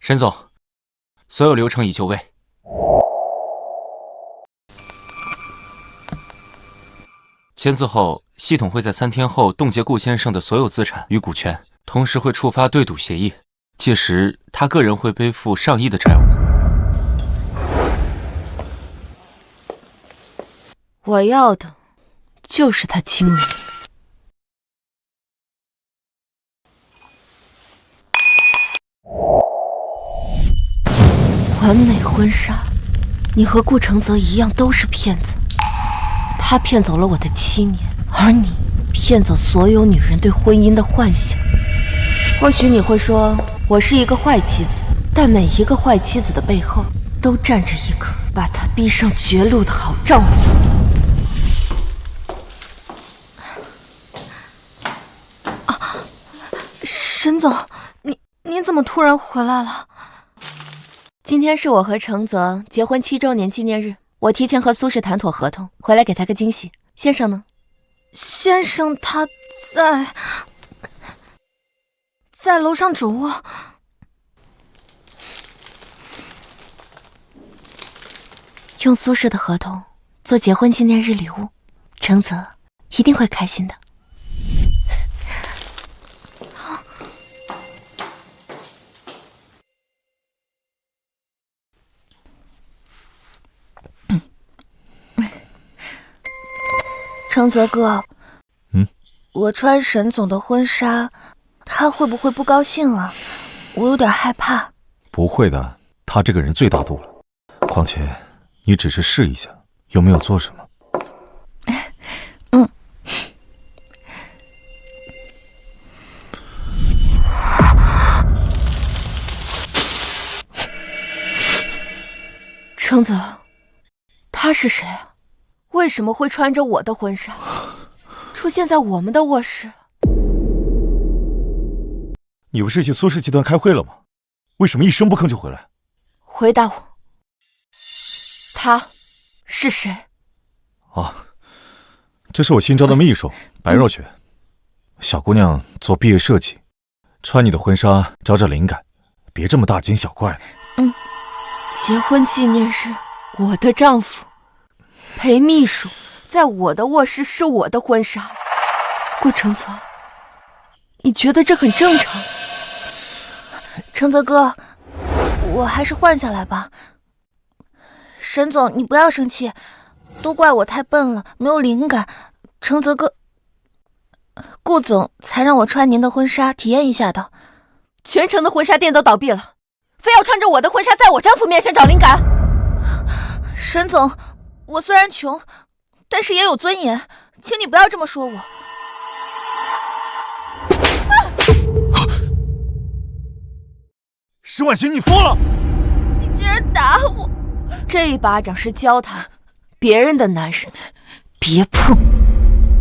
沈总，所有流程已就位。签字后，系统会在3天后冻结顾先生的所有资产与股权，同时会触发对赌协议，届时他个人会背负上亿的债务。我要的就是他亲人。完美婚纱，你和顾承泽一样都是骗子。他骗走了我的7年，而你骗走所有女人对婚姻的幻想。或许你会说我是一个坏妻子，但每一个坏妻子的背后都站着一个把她逼上绝路的好丈夫。沈总，你怎么突然回来了？今天是我和承泽结婚7周年纪念日，我提前和苏轼谈妥合同，回来给他个惊喜。先生呢？先生他在楼上主卧。用苏轼的合同做结婚纪念日礼物，承泽一定会开心的。承泽哥，我穿沈总的婚纱，他会不会不高兴啊？我有点害怕。不会的，他这个人最大度了。况且你只是试一下，又没有做什么。承泽，他是谁啊？为什么会穿着我的婚纱出现在我们的卧室？你不是去苏氏集团开会了吗？为什么一声不吭就回来？回答我，他是谁？这是我新招的秘书白若雪。小姑娘做毕业设计，穿你的婚纱找找灵感，别这么大惊小怪的。结婚纪念日，我的丈夫陪秘书在我的卧室试我的婚纱。顾承泽，你觉得这很正常？承泽哥，我还是换下来吧。沈总，你不要生气，都怪我太笨了，没有灵感。承泽哥，顾总才让我穿您的婚纱体验一下的。全城的婚纱店都倒闭了，非要穿着我的婚纱在我丈夫面前找灵感。沈总，我虽然穷，但是也有尊严，请你不要这么说我。石婉欣，你疯了！你竟然打我！这一巴掌是教他，别人的男人别碰。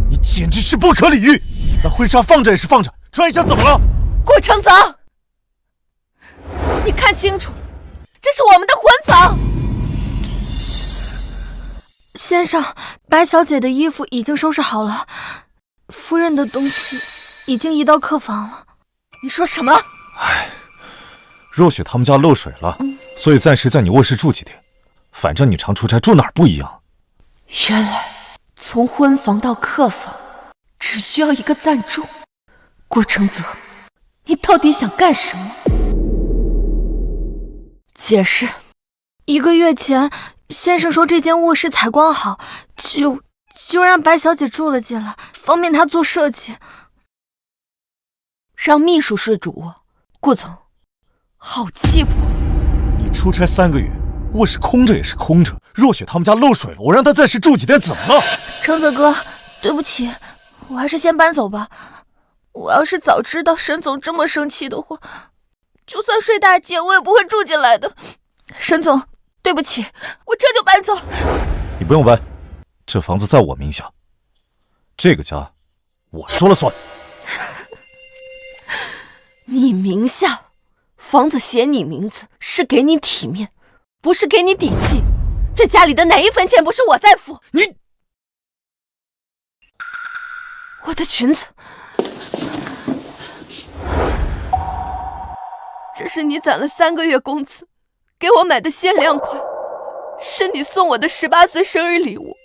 你简直是不可理喻！那婚纱放着也是放着，穿一下怎么了？顾承泽，你看清楚，这是我们的婚房。先生，白小姐的衣服已经收拾好了，夫人的东西已经移到客房了。你说什么？若雪他们家漏水了，所以暂时在你卧室住几天。反正你常出差，住哪儿不一样。原来从婚房到客房只需要一个暂住。顾承泽，你到底想干什么？解释。1个月前，先生说这间卧室采光好，就让白小姐住了进来，方便她做设计。让秘书睡主卧，顾总，好气魄。你出差3个月，卧室空着也是空着。若雪他们家漏水了，我让她暂时住几天，怎么了？承泽哥，对不起，我还是先搬走吧。我要是早知道沈总这么生气的话，就算睡大街我也不会住进来的。沈总，对不起，我这就搬走。你不用搬，这房子在我名下，这个家我说了算。你名下房子写你名字是给你体面，不是给你底气。这家里的哪一分钱不是我在付？你，我的裙子，这是你攒了3个月工资给我买的限量款，是你送我的18岁生日礼物。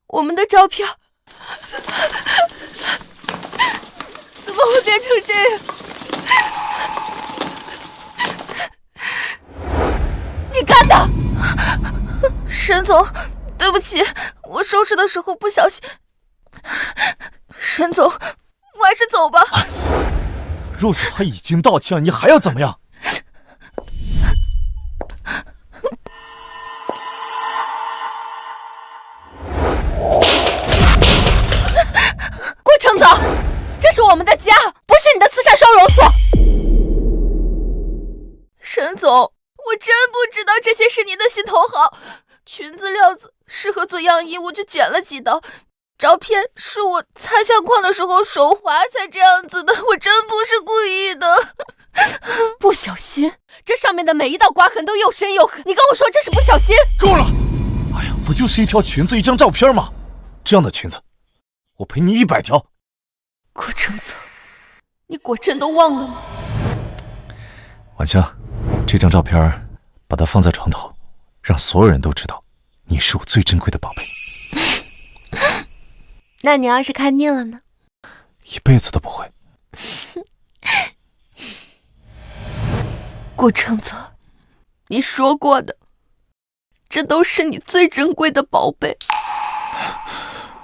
我们的照片怎么会变成这样？你干的！沈总，对不起，我收拾的时候不小心。沈总，我还是走吧。若雪她已经道歉了，你还要怎么样？顾承泽，这是我们的家，不是你的慈善收容所。沈总，我真不知道这些是你的心头好。裙子料子适合做样衣，我就剪了几刀。照片是我擦相框的时候手滑才这样子的，我真不是故意的。不小心，这上面的每一道刮痕都又深又狠，你跟我说这是不小心？够了！哎呀，不就是一条裙子一张照片吗？这样的裙子，我赔你100条。顾承泽，你果真都忘了吗？婉清，这张照片把它放在床头，让所有人都知道你是我最珍贵的宝贝。那你要是看腻了呢？一辈子都不会。顾承泽，你说过的，这都是你最珍贵的宝贝。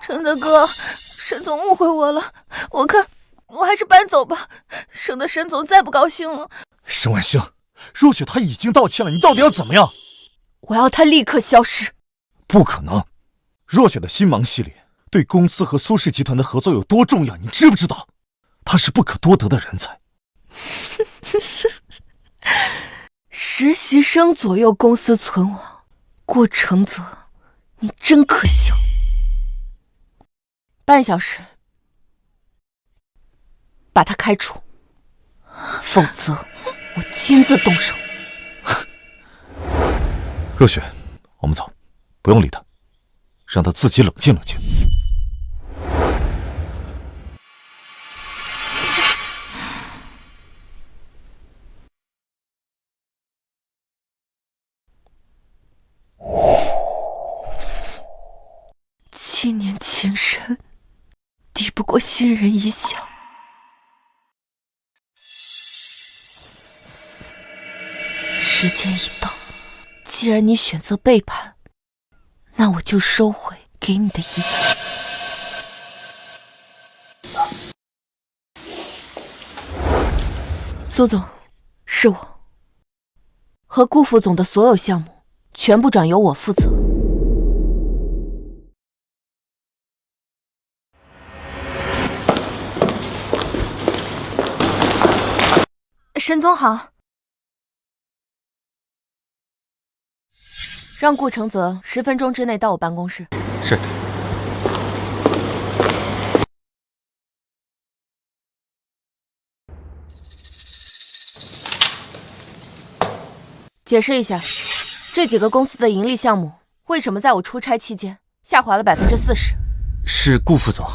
承泽哥，沈总误会我了，我看我还是搬走吧，省得沈总再不高兴了。沈婉星，若雪她已经道歉了，你到底要怎么样？我要她立刻消失。不可能！若雪的新芒系列对公司和苏氏集团的合作有多重要，你知不知道？她是不可多得的人才。实习生左右公司存亡，顾承泽，你真可笑。半小时，把他开除，否则我亲自动手。若雪，我们走，不用理他，让他自己冷静冷静。7年情深，抵不过新人一笑。时间一到，既然你选择背叛，那我就收回给你的一切。苏总，是我。和顾副总的所有项目，全部转由我负责。沈总好，让顾承泽10分钟之内到我办公室。是。解释一下，这几个公司的盈利项目为什么在我出差期间下滑了40%？是顾副总，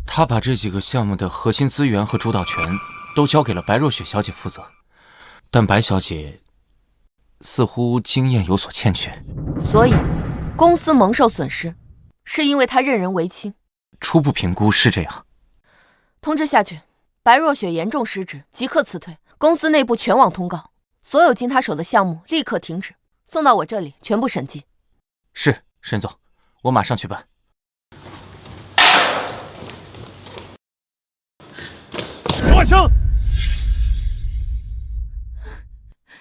他把这几个项目的核心资源和主导权都交给了白若雪小姐负责，但白小姐似乎经验有所欠缺，所以公司蒙受损失，是因为她任人唯亲。初步评估是这样。通知下去，白若雪严重失职，即刻辞退。公司内部全网通告，所有经她手的项目立刻停止，送到我这里全部审计。是，沈总，我马上去办。沈婉清，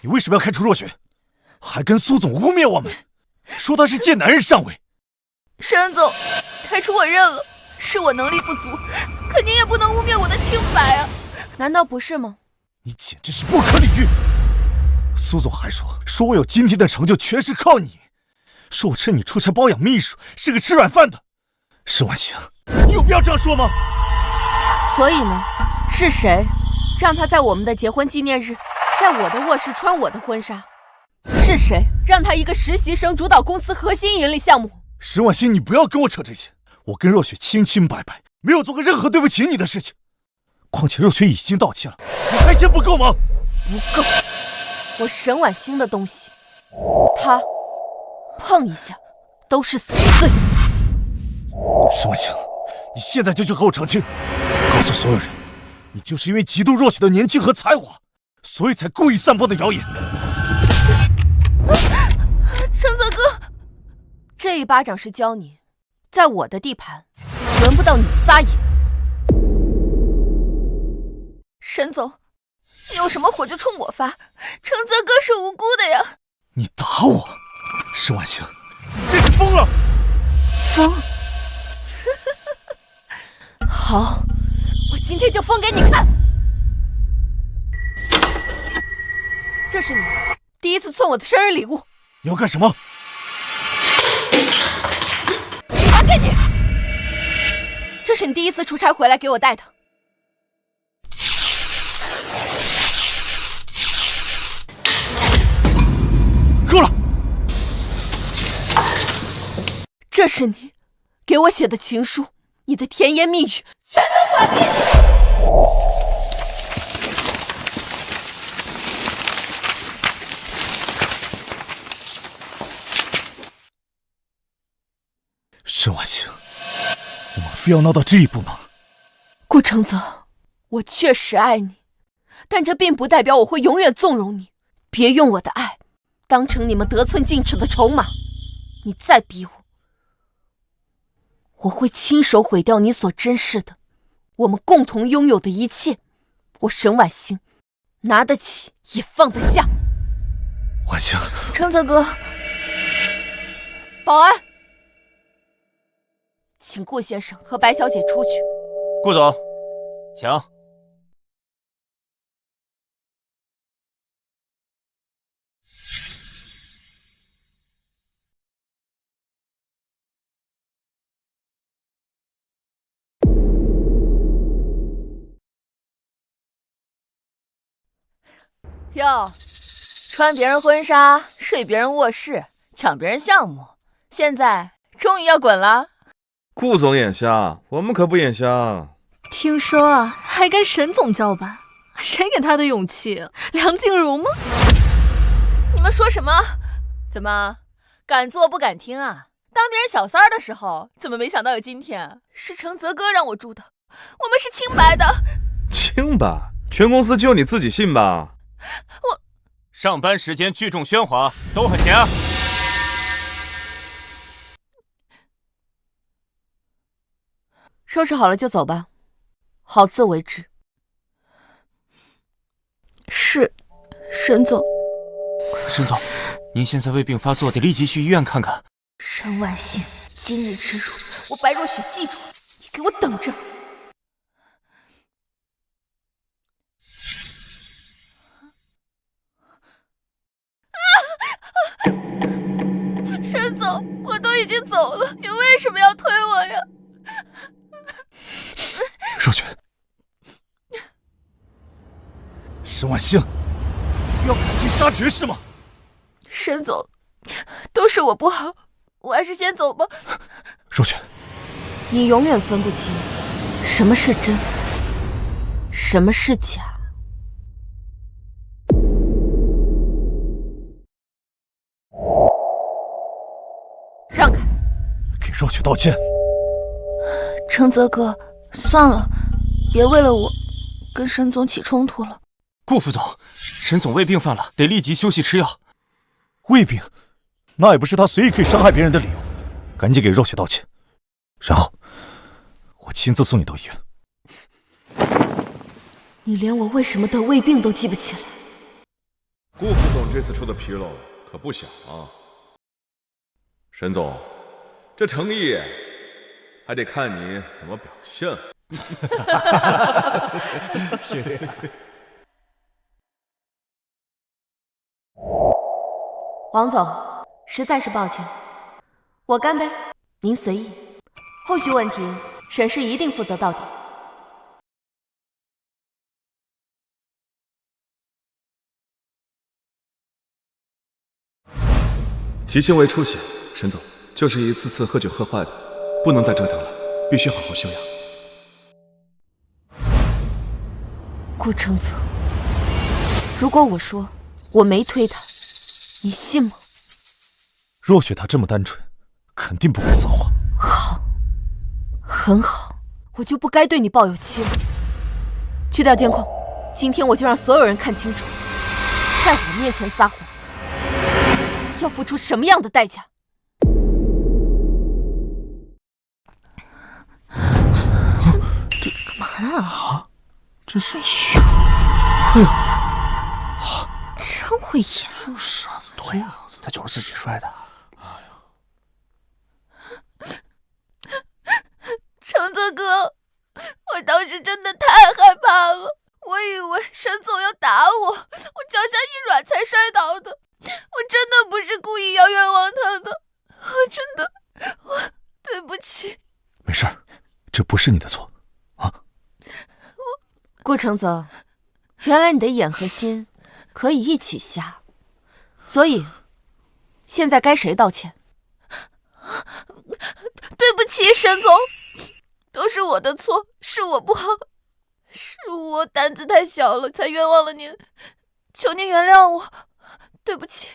你为什么要开除若雪？还跟苏总污蔑我们，说他是贱男人上位。沈总，开除我认了，是我能力不足，可您也不能污蔑我的清白啊！难道不是吗？你简直是不可理喻！苏总还说我有今天的成就全是靠你，说我趁你出差包养秘书，是个吃软饭的。沈婉清，你有必要这样说吗？所以呢，是谁让他在我们的结婚纪念日，在我的卧室穿我的婚纱？是谁让他一个实习生主导公司核心盈利项目？沈婉欣，你不要跟我扯这些。我跟若雪清清白白，没有做过任何对不起你的事情。况且若雪已经道歉了，你还嫌不够吗？不够，我沈婉欣的东西，他碰一下都是死罪。沈婉欣，你现在就去和我成亲，告诉所有人，你就是因为嫉妒若雪的年轻和才华，所以才故意散播的谣言。陈泽哥，这一巴掌是教你，在我的地盘，轮不到你撒野。沈总，你有什么火就冲我发，陈泽哥是无辜的呀！你打我，沈婉欣，你真是疯了！疯？好，我今天就疯给你看。这是你第一次送我的生日礼物。你要干什么？还给你！这是你第一次出差回来给我带的。够了！这是你给我写的情书，你的甜言蜜语全都还给你。沈婉欣，我们非要闹到这一步吗？顾承泽，我确实爱你，但这并不代表我会永远纵容你。别用我的爱当成你们得寸进尺的筹码，你再逼我，我会亲手毁掉你所珍视的，我们共同拥有的一切。我沈婉欣拿得起也放得下。婉欣，承泽哥，保安，请顾先生和白小姐出去。顾总，请。哟，穿别人婚纱，睡别人卧室，抢别人项目，现在终于要滚了？顾总眼瞎，我们可不眼瞎。听说还跟沈总叫板，谁给他的勇气？梁静茹吗？你们说什么？怎么敢做不敢听啊？当别人小三儿的时候，怎么没想到有今天？是承泽哥让我住的，我们是清白的。清白？全公司就你自己信吧？我上班时间聚众喧哗，都很闲啊。收拾好了就走吧，好自为之。是，沈总。沈总，您现在胃病发作，得立即去医院看看。沈婉欣，今日之辱，我白若雪记住了，你给我等着。沈总，我都已经走了，你为什么要推我呀？若雪，沈婉欣，你要赶尽杀绝是吗？沈总，都是我不好，我还是先走吧。若雪，你永远分不清什么是真，什么是假。让开！给若雪道歉。承泽哥，算了，别为了我跟沈总起冲突了。顾副总，沈总胃病犯了，得立即休息吃药。胃病，那也不是他随意可以伤害别人的理由。赶紧给若雪道歉，然后我亲自送你到医院。你连我为什么得胃病都记不起来。顾副总这次出的纰漏可不小啊。沈总，这诚意还得看你怎么表现。谢。王总，实在是抱歉，我干杯，您随意。后续问题，沈氏一定负责到底。急性胃出血，沈总，就是一次次喝酒喝坏的，不能再折腾了，必须好好休养。顾承泽，如果我说我没推他，你信吗？若雪她这么单纯，肯定不会撒谎。好，很好，我就不该对你抱有期望。去掉监控，今天我就让所有人看清楚，在我面前撒谎要付出什么样的代价。干嘛呢？这是……哎呦，真会演！傻子，对呀，他就是自己摔的。承泽哥，我当时真的太害怕了，我以为沈总要打我，我脚下一软才摔倒的，我真的不是故意要冤枉他的，我对不起。没事儿，这不是你的错啊。顾承泽，原来你的眼和心可以一起瞎，所以现在该谁道歉？对不起，沈总，都是我的错，是我不好，是我胆子太小了，才冤枉了您，求您原谅我，对不起，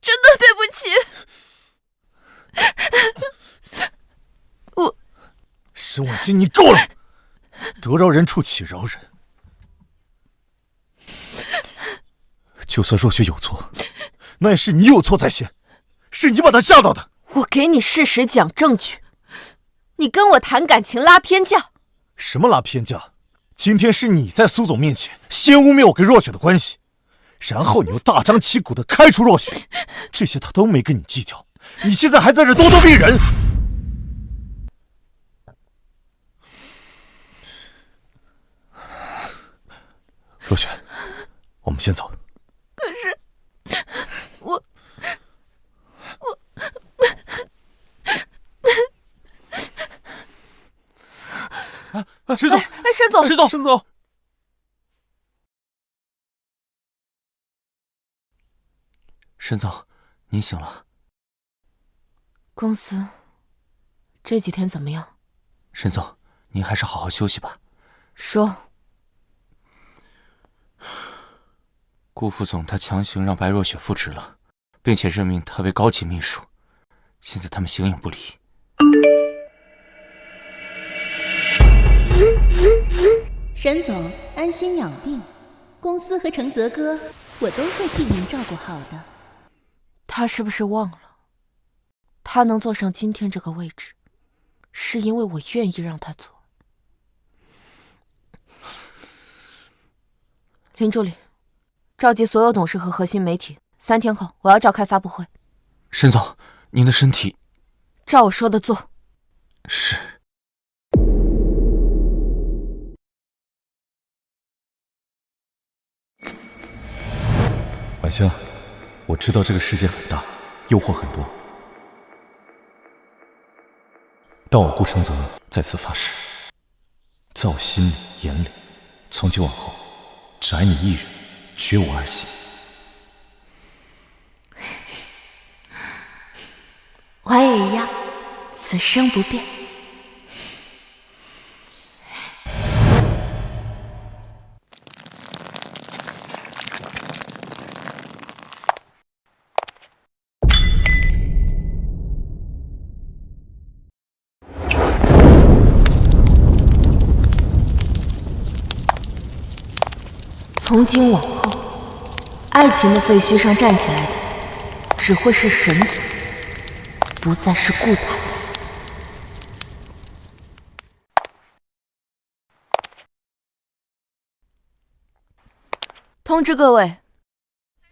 真的对不起。沈婉欣，你够了！得饶人处且饶人。就算若雪有错，那也是你有错在先，是你把她吓到的。我给你事实讲证据，你跟我谈感情拉偏架。什么拉偏架？今天是你在苏总面前先污蔑我跟若雪的关系，然后你又大张旗鼓的开除若雪，这些他都没跟你计较，你现在还在这咄咄逼人。若雪，我们先走。可是我沈总，沈总，沈总，沈总，您醒了。公司这几天怎么样？沈总，您还是好好休息吧。说。顾副总他强行让白若雪复职了，并且任命她为高级秘书，现在他们形影不离。沈总安心养病，公司和承泽哥我都会替您照顾好的。他是不是忘了，他能坐上今天这个位置，是因为我愿意让他坐。林助理，召集所有董事和核心媒体，3天后我要召开发布会。沈总，您的身体……照我说的做。是。婉香，我知道这个世界很大，诱惑很多，但我顾承泽再次发誓，在我心里眼里，从今往后只爱你一人，绝无二心。我也一样，此生不变。从今往后，爱情的废墟上站起来的，只会是神总，不再是顾太太。通知各位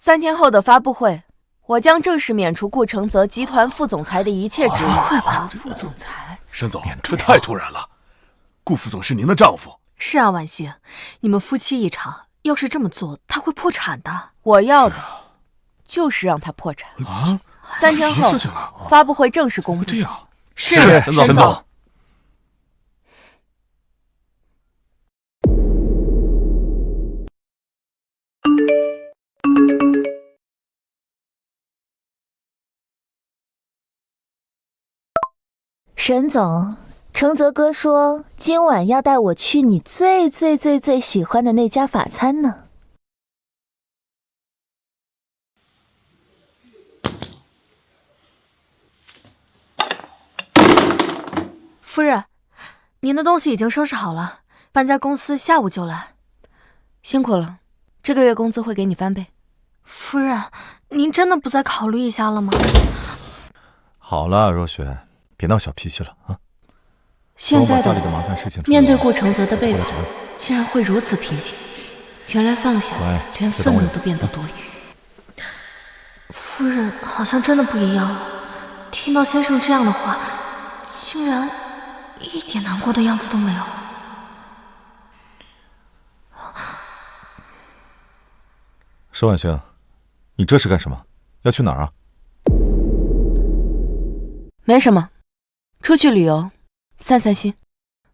，3天后的发布会，我将正式免除顾承泽集团副总裁的一切职务。会吧，副总裁？沈总，这太突然了。顾副总是您的丈夫。是啊，婉欣，你们夫妻一场，要是这么做，他会破产的。我要的就是让他破产。啊！3天后，发布会正式公布。这样是沈总。沈总，承泽哥说今晚要带我去你最喜欢的那家法餐呢。夫人，您的东西已经收拾好了，搬家公司下午就来。辛苦了，这个月工资会给你翻倍。夫人，您真的不再考虑一下了吗？好了，若雪，别闹小脾气了啊！现在家里的麻烦事情面对顾承泽的背叛，竟然会如此平静。原来放下，连愤怒都变得多余。夫人好像真的不一样了，听到先生这样的话，竟然一点难过的样子都没有。佘婉晴，你这是干什么？要去哪儿啊？没什么，出去旅游，散散心。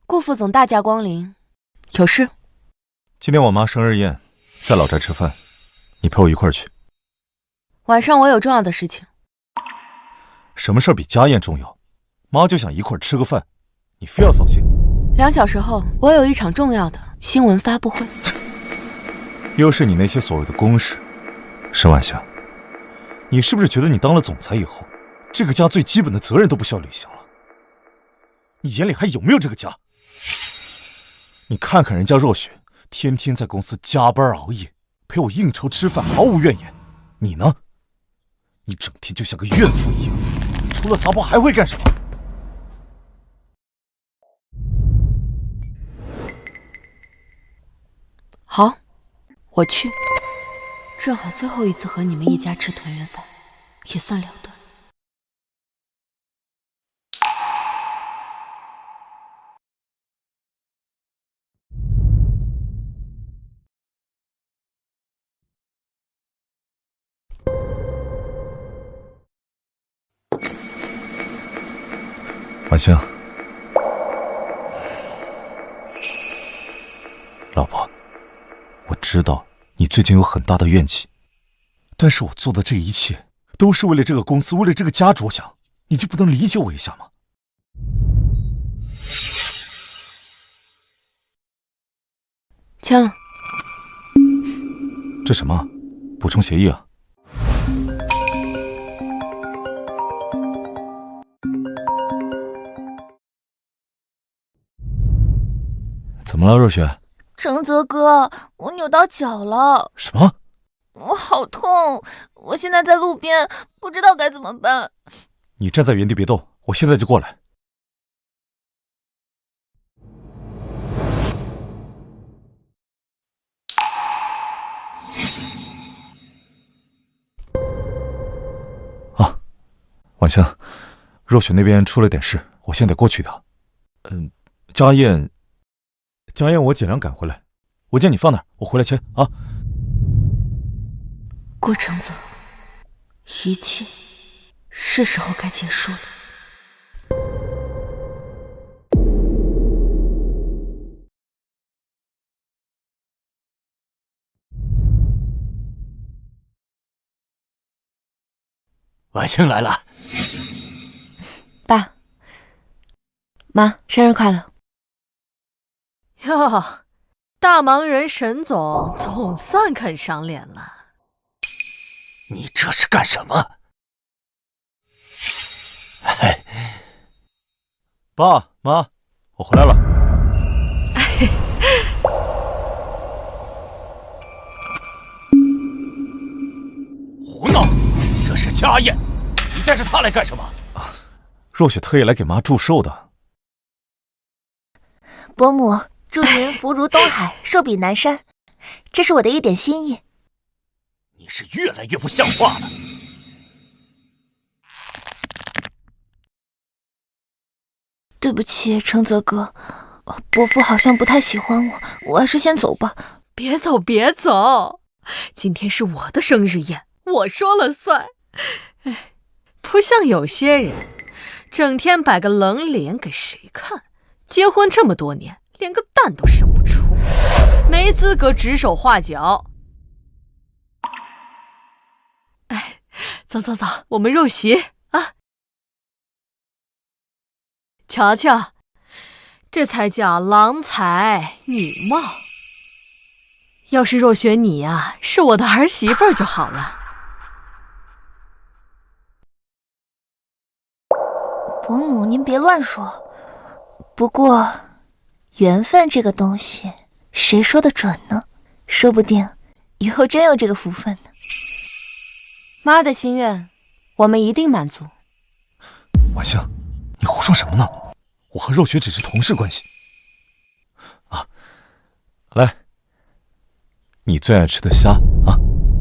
顾副总大驾光临，有事？今天我妈生日宴，在老宅吃饭，你陪我一块儿去。晚上我有重要的事情。什么事儿比家宴重要？妈就想一块儿吃个饭，你非要扫兴。2小时后，我有一场重要的新闻发布会。又是你那些所谓的公事。沈婉香，你是不是觉得你当了总裁以后，这个家最基本的责任都不需要履行了？你眼里还有没有这个家？你看看人家若雪，天天在公司加班熬夜，陪我应酬吃饭，毫无怨言。你呢？你整天就像个怨妇一样，除了撒泼还会干什么？好，我去。正好最后一次和你们一家吃团圆饭，也算了断。婉清，老婆，我知道你最近有很大的怨气，但是我做的这一切都是为了这个公司，为了这个家着想，你就不能理解我一下吗？签了。这什么？补充协议啊？怎么了，若雪？承泽哥，我扭到脚了。什么？我好痛！我现在在路边，不知道该怎么办。你站在原地别动，我现在就过来。啊，婉清，若雪那边出了点事，我现在得过去一趟。家宴我尽量赶回来，文件你放那儿，我回来签啊。顾承泽，一切是时候该结束了。婉清来了。爸妈，生日快乐。哟，大忙人沈总总算肯赏脸了。你这是干什么？爸妈，我回来了。胡闹！这是家宴，你带着他来干什么？若雪特意来给妈祝寿的。伯母，祝您福如东海，寿比南山，这是我的一点心意。你是越来越不像话了。对不起，承泽哥，伯父好像不太喜欢我，我还是先走吧。别走，别走，今天是我的生日宴，我说了算。哎，不像有些人，整天摆个冷脸给谁看？结婚这么多年，连个蛋都生不出，没资格指手画脚。哎，走走走，我们入席啊！瞧瞧，这才叫郎才女貌。要是若雪你呀，是我的儿媳妇就好了。伯母，您别乱说。不过，缘分这个东西，谁说得准呢？说不定以后真有这个福分呢。妈的心愿，我们一定满足。婉星，你胡说什么呢？我和若雪只是同事关系。啊，来，你最爱吃的虾啊，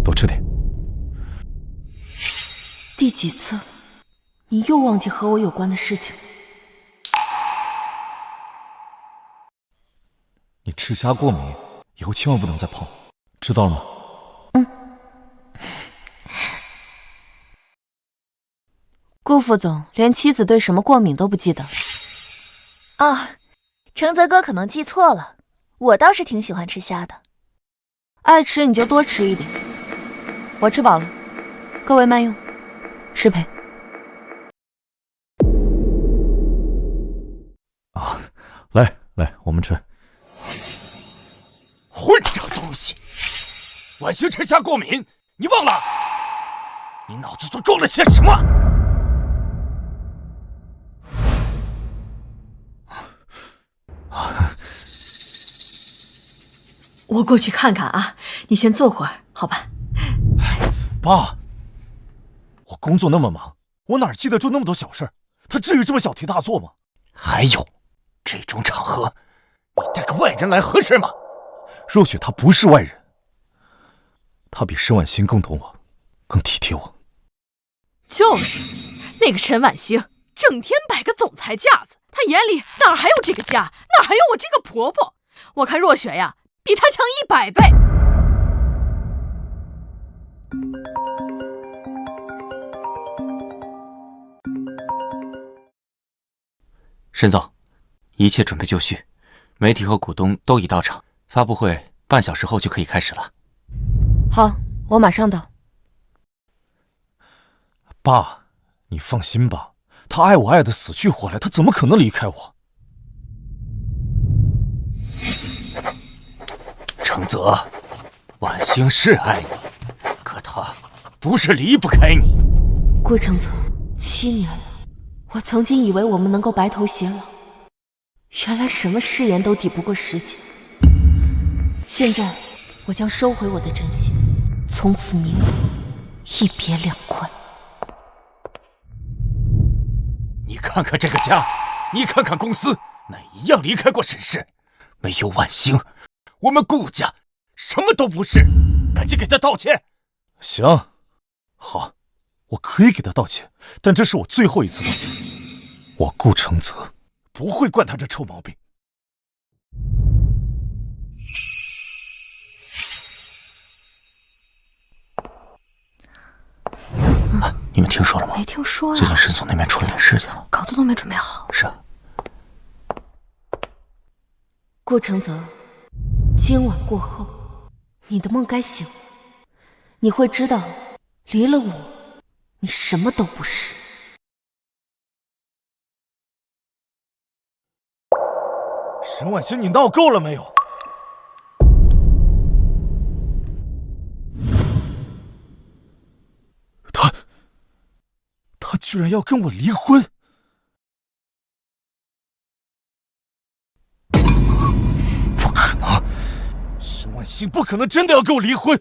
多吃点。第几次，你又忘记和我有关的事情？你吃虾过敏，以后千万不能再碰，知道了吗？顾副总连妻子对什么过敏都不记得。啊，承泽哥可能记错了，我倒是挺喜欢吃虾的。爱吃你就多吃一点。我吃饱了，各位慢用，失陪。啊，来，我们吃。混账东西！婉星吃虾过敏，你忘了？你脑子都装了些什么？我过去看看啊，你先坐会儿，好吧？爸，我工作那么忙，我哪记得住那么多小事？他至于这么小题大做吗？还有，这种场合，你带个外人来合适吗？若雪她不是外人，她比沈婉欣更懂我，更体贴我。就是那个沈婉星，整天摆个总裁架子，她眼里哪还有这个家，哪还有我这个婆婆？我看若雪呀，比她强100倍。沈总，一切准备就绪，媒体和股东都已到场，发布会半小时后就可以开始了。好，我马上到。爸，你放心吧，他爱我爱得死去活来，他怎么可能离开我？承泽，婉星是爱你，可她不是离不开你。顾承泽，7年了，我曾经以为我们能够白头偕老，原来什么誓言都抵不过时间。现在，我将收回我的真心，从此你我一别两宽。你看看这个家，你看看公司，哪一样离开过沈氏？没有婉星，我们顾家什么都不是。赶紧给他道歉。行，好，我可以给他道歉，但这是我最后一次道歉。我顾承泽不会惯他这臭毛病。你们听说了吗？没听说呀。最近沈总那边出了点事情，稿子都没准备好。是啊。顾承泽，今晚过后，你的梦该醒了。你会知道，离了我，你什么都不是。沈婉欣，你闹够了没有？他居然要跟我离婚！不可能，沈婉欣不可能真的要跟我离婚！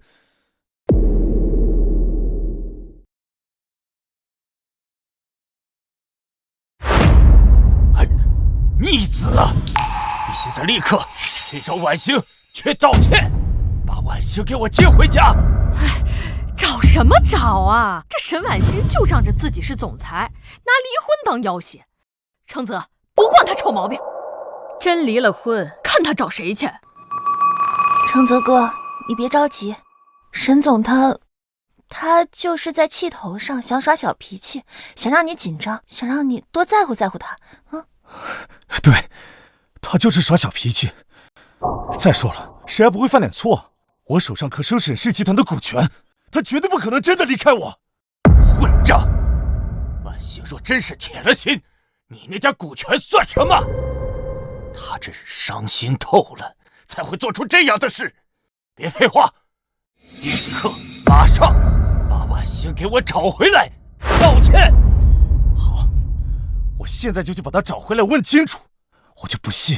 逆子啊！你现在立刻去找婉星，去道歉，把婉星给我接回家。哎，找什么找啊？这沈婉欣就仗着自己是总裁，拿离婚当要挟。承泽，不惯他臭毛病，真离了婚，看他找谁去。承泽哥，你别着急，沈总他就是在气头上，想耍小脾气，想让你紧张，想让你多在乎在乎他。对，他就是耍小脾气。再说了，谁还不会犯点错？我手上可是有沈氏集团的股权，他绝对不可能真的离开我。混账！婉星若真是铁了心，你那点股权算什么？他这是伤心透了，才会做出这样的事。别废话，立刻马上把婉欣给我找回来，道歉。好，我现在就去把他找回来，问清楚。我就不信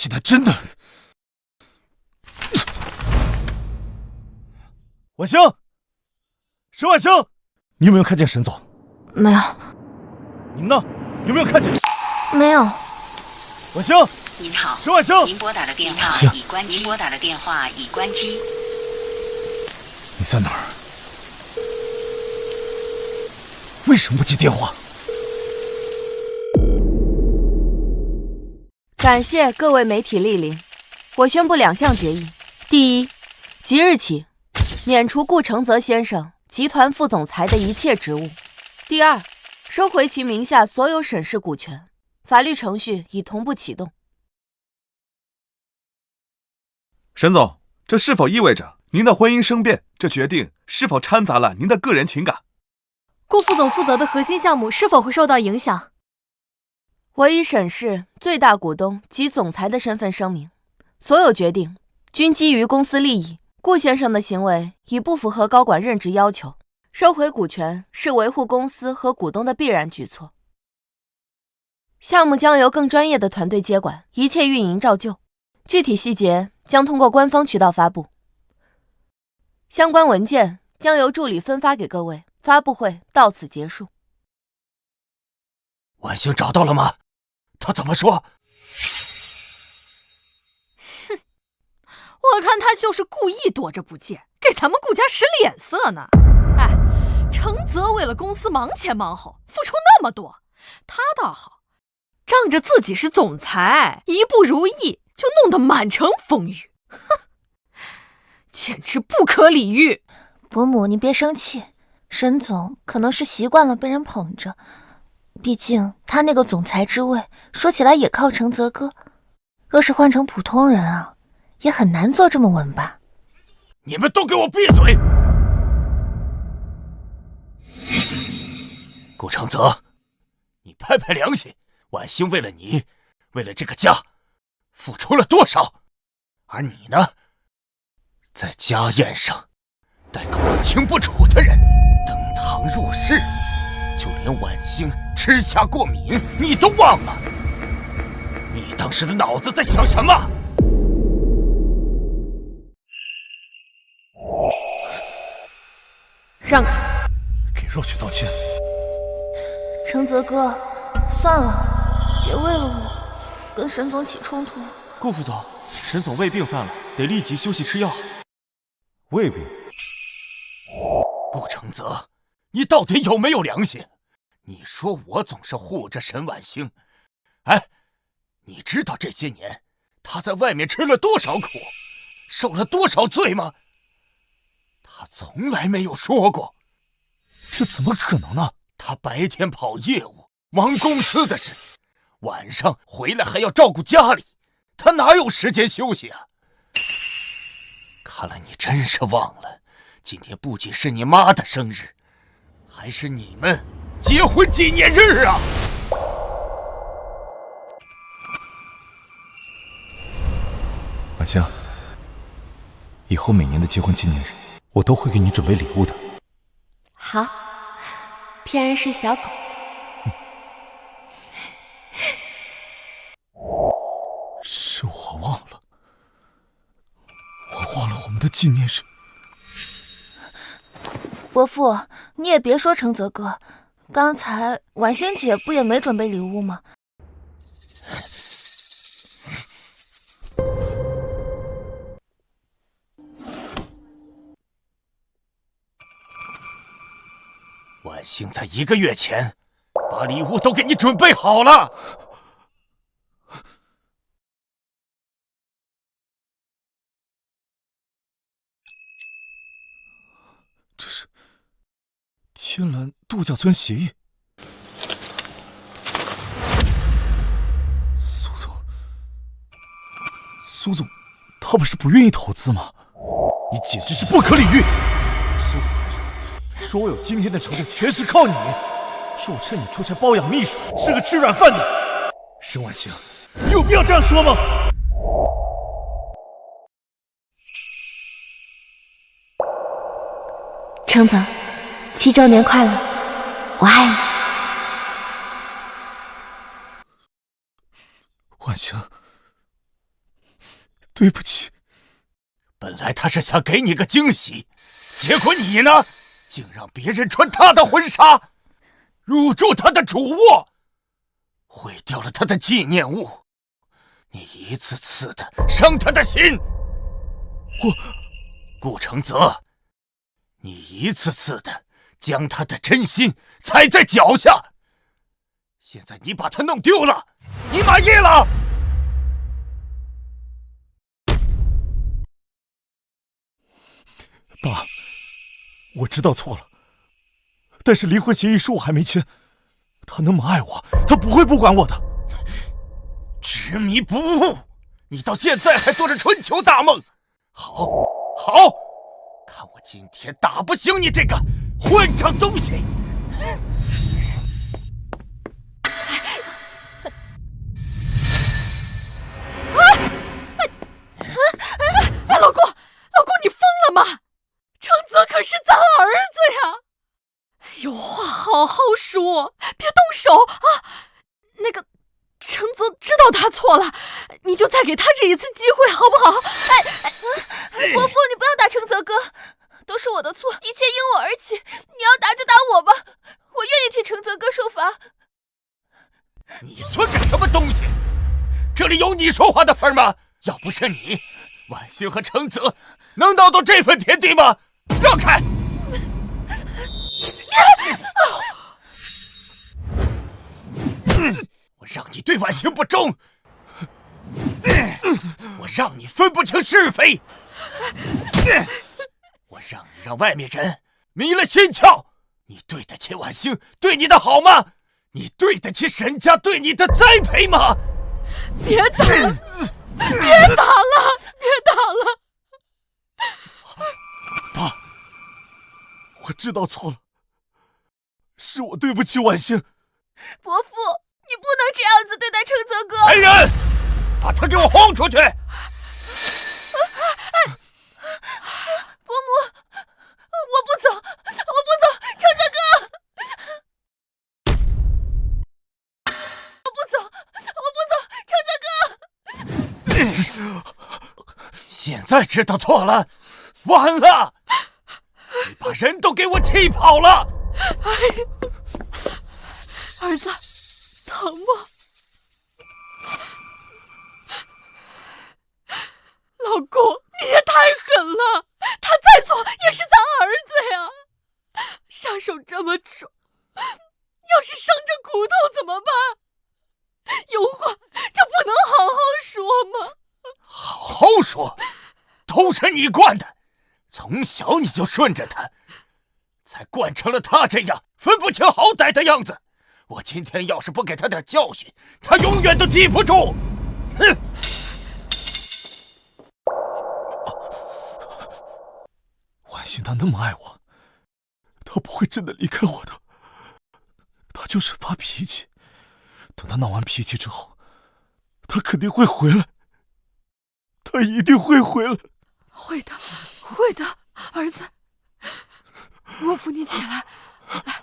他真的。婉欣，沈婉欣，你有没有看见沈总？没有。你们呢？有没有看见？没有。婉欣，您好，沈婉欣，您拨打的电话已关机。您拨打的电话已关机。你在哪儿？为什么不接电话？感谢各位媒体莅临，我宣布2项决议：第一，即日起免除顾承泽先生集团副总裁的一切职务；第二，收回其名下所有沈氏股权，法律程序已同步启动。沈总，这是否意味着您的婚姻生变？这决定是否掺杂了您的个人情感？顾副总负责的核心项目是否会受到影响？我以沈氏最大股东及总裁的身份声明，所有决定均基于公司利益。顾先生的行为已不符合高管任职要求，收回股权是维护公司和股东的必然举措。项目将由更专业的团队接管，一切运营照旧，具体细节将通过官方渠道发布。相关文件将由助理分发给各位，发布会到此结束。婉欣找到了吗？他怎么说？哼，我看他就是故意躲着不见，给咱们顾家使脸色呢。哎，承泽为了公司忙前忙后，付出那么多，他倒好，仗着自己是总裁，一不如意就弄得满城风雨，哼，简直不可理喻。伯母，你别生气，沈总可能是习惯了被人捧着。毕竟他那个总裁之位说起来也靠承泽哥，若是换成普通人啊，也很难坐这么稳吧。你们都给我闭嘴！顾承泽，你拍拍良心，婉欣为了你，为了这个家，付出了多少？而你呢，在家宴上带个不清不楚的人登堂入室，就连婉欣吃下过敏你都忘了，你当时的脑子在想什么？让开！给若雪道歉。承泽哥，算了，别为了我跟沈总起冲突。顾副总，沈总胃病犯了，得立即休息吃药。胃病？顾承泽，你到底有没有良心？你说我总是护着沈婉欣，哎，你知道这些年他在外面吃了多少苦，受了多少罪吗？他从来没有说过。这怎么可能呢？他白天跑业务，忙公司的事，晚上回来还要照顾家里，他哪有时间休息啊？看来你真是忘了，今天不仅是你妈的生日，还是你们结婚纪念日啊！婉香，以后每年的结婚纪念日，我都会给你准备礼物的。好，骗人是小狗。是我忘了，我忘了我们的纪念日。伯父，你也别说承泽哥，刚才婉欣姐不也没准备礼物吗？婉欣在1个月前把礼物都给你准备好了。这是天蓝度假村协议。苏总，他不是不愿意投资吗？你简直是不可理喻！苏总还说我有今天的成就全是靠你，说我趁你出差包养秘书，是个吃软饭的。沈婉欣，你有必要这样说吗？程总，7周年快乐，我爱你。婉香，对不起。本来他是想给你个惊喜，结果你呢，竟让别人穿他的婚纱，入住他的主卧，毁掉了他的纪念物。你一次次的伤他的心。顾承泽，你一次次的将他的真心踩在脚下。现在你把他弄丢了，你满意了？爸，我知道错了，但是离婚协议书我还没签。他那么爱我，他不会不管我的。执迷不悟，你到现在还做着春秋大梦。好，看我今天打不醒你这个混账东西！老顾，你疯了吗？承泽可是咱儿子呀，有话好好说，别动手啊！那个承泽知道他错了，你就再给他这一次机会，好不好？伯父，你不要打承泽哥，都是我的错，一切因我而起。你要打就打我吧，我愿意替承泽哥受罚。你算个什么东西？这里有你说话的份吗？要不是你，婉欣和承泽能闹到这份田地吗？让开！我让你对婉欣不忠，我让你分不清是非，我让你让外面人迷了心窍。你对得起婉欣对你的好吗？你对得起沈家对你的栽培吗？别打了，别打了！爸，我知道错了，是我对不起婉欣。伯父，你不能这样子对待承泽哥。来人，把他给我轰出去！伯母，我不走，承泽哥，我不走，承泽哥。现在知道错了，晚了！你把人都给我气跑了！儿子，疼吗？老公，你也太狠了！他再错也是咱儿子呀，下手这么重，要是伤着骨头怎么办？有话就不能好好说吗？好好说，都是你惯的，从小你就顺着他，才惯成了他这样分不清好歹的样子。我今天要是不给他点教训，他永远都记不住。哼！婉欣她那么爱我，她不会真的离开我的。她就是发脾气，等她闹完脾气之后，她肯定会回来。她一定会回来。会的，儿子，我扶你起来，来。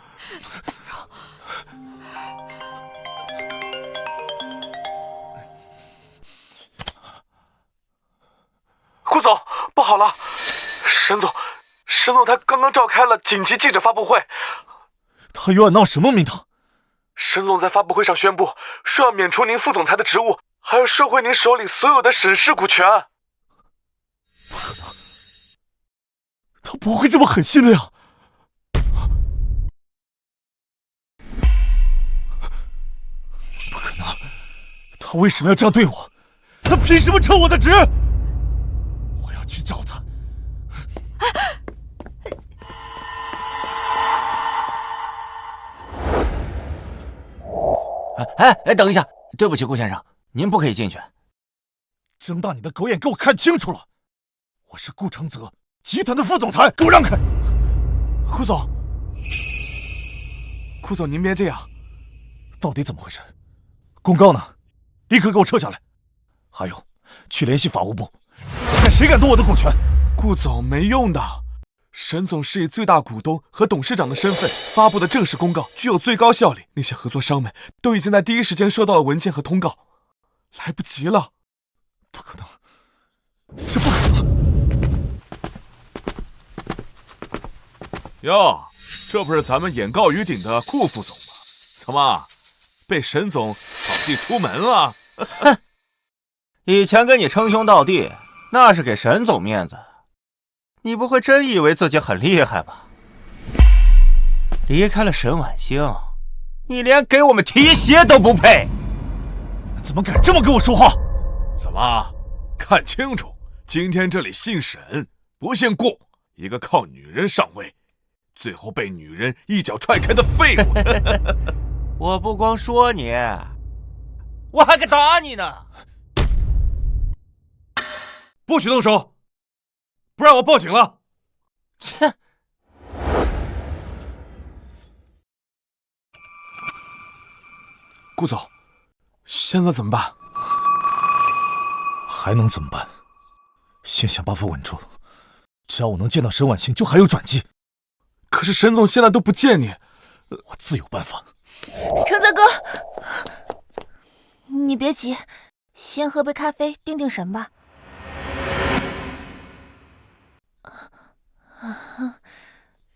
顾总，不好了！沈总他刚刚召开了紧急记者发布会。他又要闹什么名堂？沈总在发布会上宣布，说要免除您副总裁的职务，还要收回您手里所有的沈氏股权。不可能，他不会这么狠心的呀！不可能，他为什么要这样对我？他凭什么撤我的职？我要去找他。等一下，对不起，顾先生，您不可以进去。睁大你的狗眼，给我看清楚了！我是顾承泽集团的副总裁，给我让开！顾总，您别这样。到底怎么回事？公告呢？立刻给我撤下来。还有，去联系法务部，看谁敢动我的股权。顾总没用的，沈总是以最大股东和董事长的身份发布的正式公告具有最高效力，那些合作商们都已经在第一时间收到了文件和通告，来不及了。不可能，这不可能！哟，这不是咱们眼高于顶的顾副总吗？怎么，被沈总扫地出门了？哼，以前跟你称兄道弟，那是给沈总面子。你不会真以为自己很厉害吧？离开了沈婉星，你连给我们提鞋都不配！怎么敢这么跟我说话？怎么，看清楚，今天这里姓沈，不姓顾，一个靠女人上位，最后被女人一脚踹开的废物！我不光说你，我还敢打你呢！不许动手，不然我报警了！切！顾总，现在怎么办？还能怎么办？先想办法稳住，只要我能见到沈婉星，就还有转机。可是沈总现在都不见你，我自有办法。承泽哥，你别急，先喝杯咖啡定定神吧。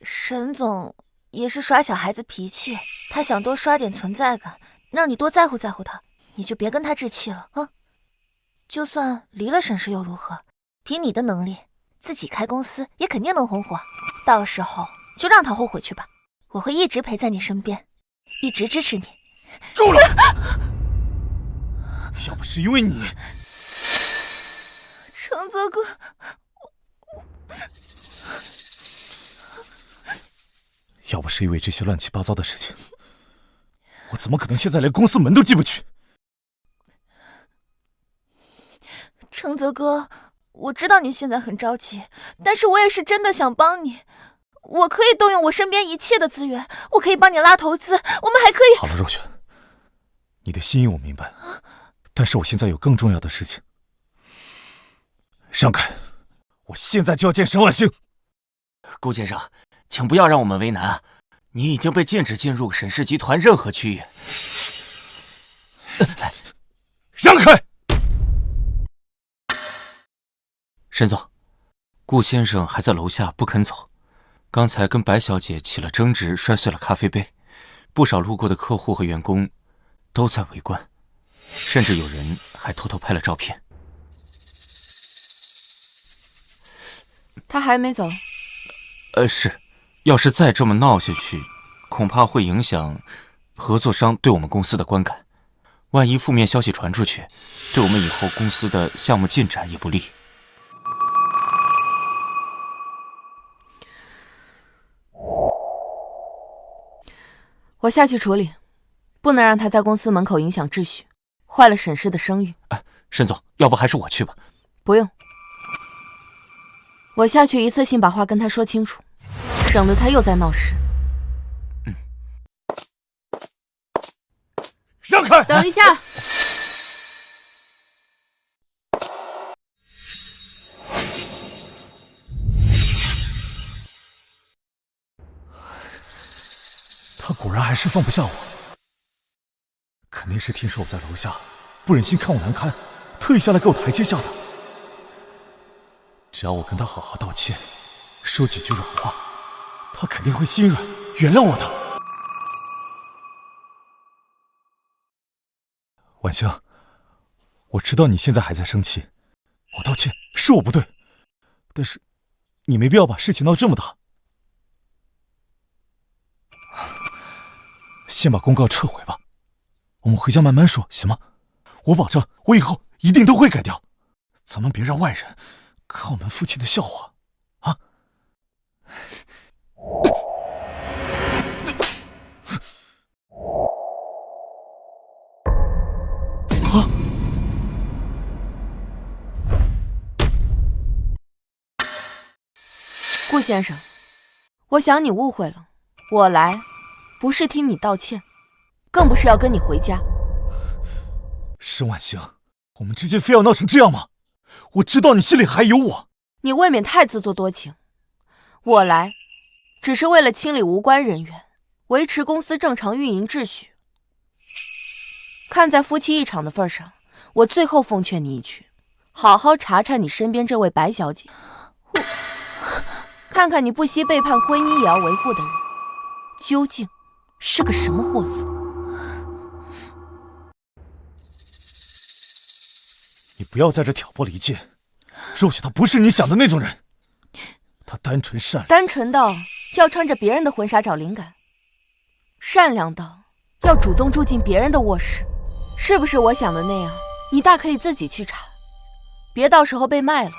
沈总也是耍小孩子脾气，他想多刷点存在感，让你多在乎在乎他，你就别跟他置气了啊。就算离了沈氏又如何？凭你的能力，自己开公司也肯定能红火。到时候就让他后悔去吧，我会一直陪在你身边，一直支持你。够了！要不是因为你，承泽哥，要不是因为这些乱七八糟的事情，我怎么可能现在连公司门都进不去？承泽哥，我知道你现在很着急，但是我也是真的想帮你。我可以动用我身边一切的资源，我可以帮你拉投资，我们还可以……好了，若璇，你的心意我明白，但是我现在有更重要的事情。让开！我现在就要见沈婉星。顾先生，请不要让我们为难，你已经被禁止进入沈氏集团任何区域。让开！沈总，顾先生还在楼下不肯走，刚才跟白小姐起了争执，摔碎了咖啡杯，不少路过的客户和员工都在围观，甚至有人还偷偷拍了照片。他还没走？是，要是再这么闹下去，恐怕会影响合作商对我们公司的观感。万一负面消息传出去，对我们以后公司的项目进展也不利。我下去处理，不能让他在公司门口影响秩序，坏了沈氏的声誉。沈总，要不还是我去吧？不用，我下去一次性把话跟他说清楚，省得他又在闹事。让开！等一下。他果然还是放不下我，肯定是听说我在楼下，不忍心看我难堪，特意下来给我台阶下的。只要我跟他好好道歉，说几句软话，他肯定会心软，原谅我的。婉星，我知道你现在还在生气，我道歉，是我不对，但是你没必要把事情闹这么大。先把公告撤回吧，我们回家慢慢说，行吗？我保证，我以后一定都会改掉。咱们别让外人看我们夫妻的笑话，啊！顾先生，我想你误会了，我来不是听你道歉，更不是要跟你回家。石婉行，我们之间非要闹成这样吗？我知道你心里还有我。你未免太自作多情。我来，只是为了清理无关人员，维持公司正常运营秩序。看在夫妻一场的份上，我最后奉劝你一句，好好查查你身边这位白小姐，看看你不惜背叛婚姻也要维护的人，究竟是个什么货色。你不要在这挑拨离间，若雪她不是你想的那种人，她单纯善良，单纯到要穿着别人的婚纱找灵感，善良到要主动住进别人的卧室，是不是我想的那样？你大可以自己去查，别到时候被卖了，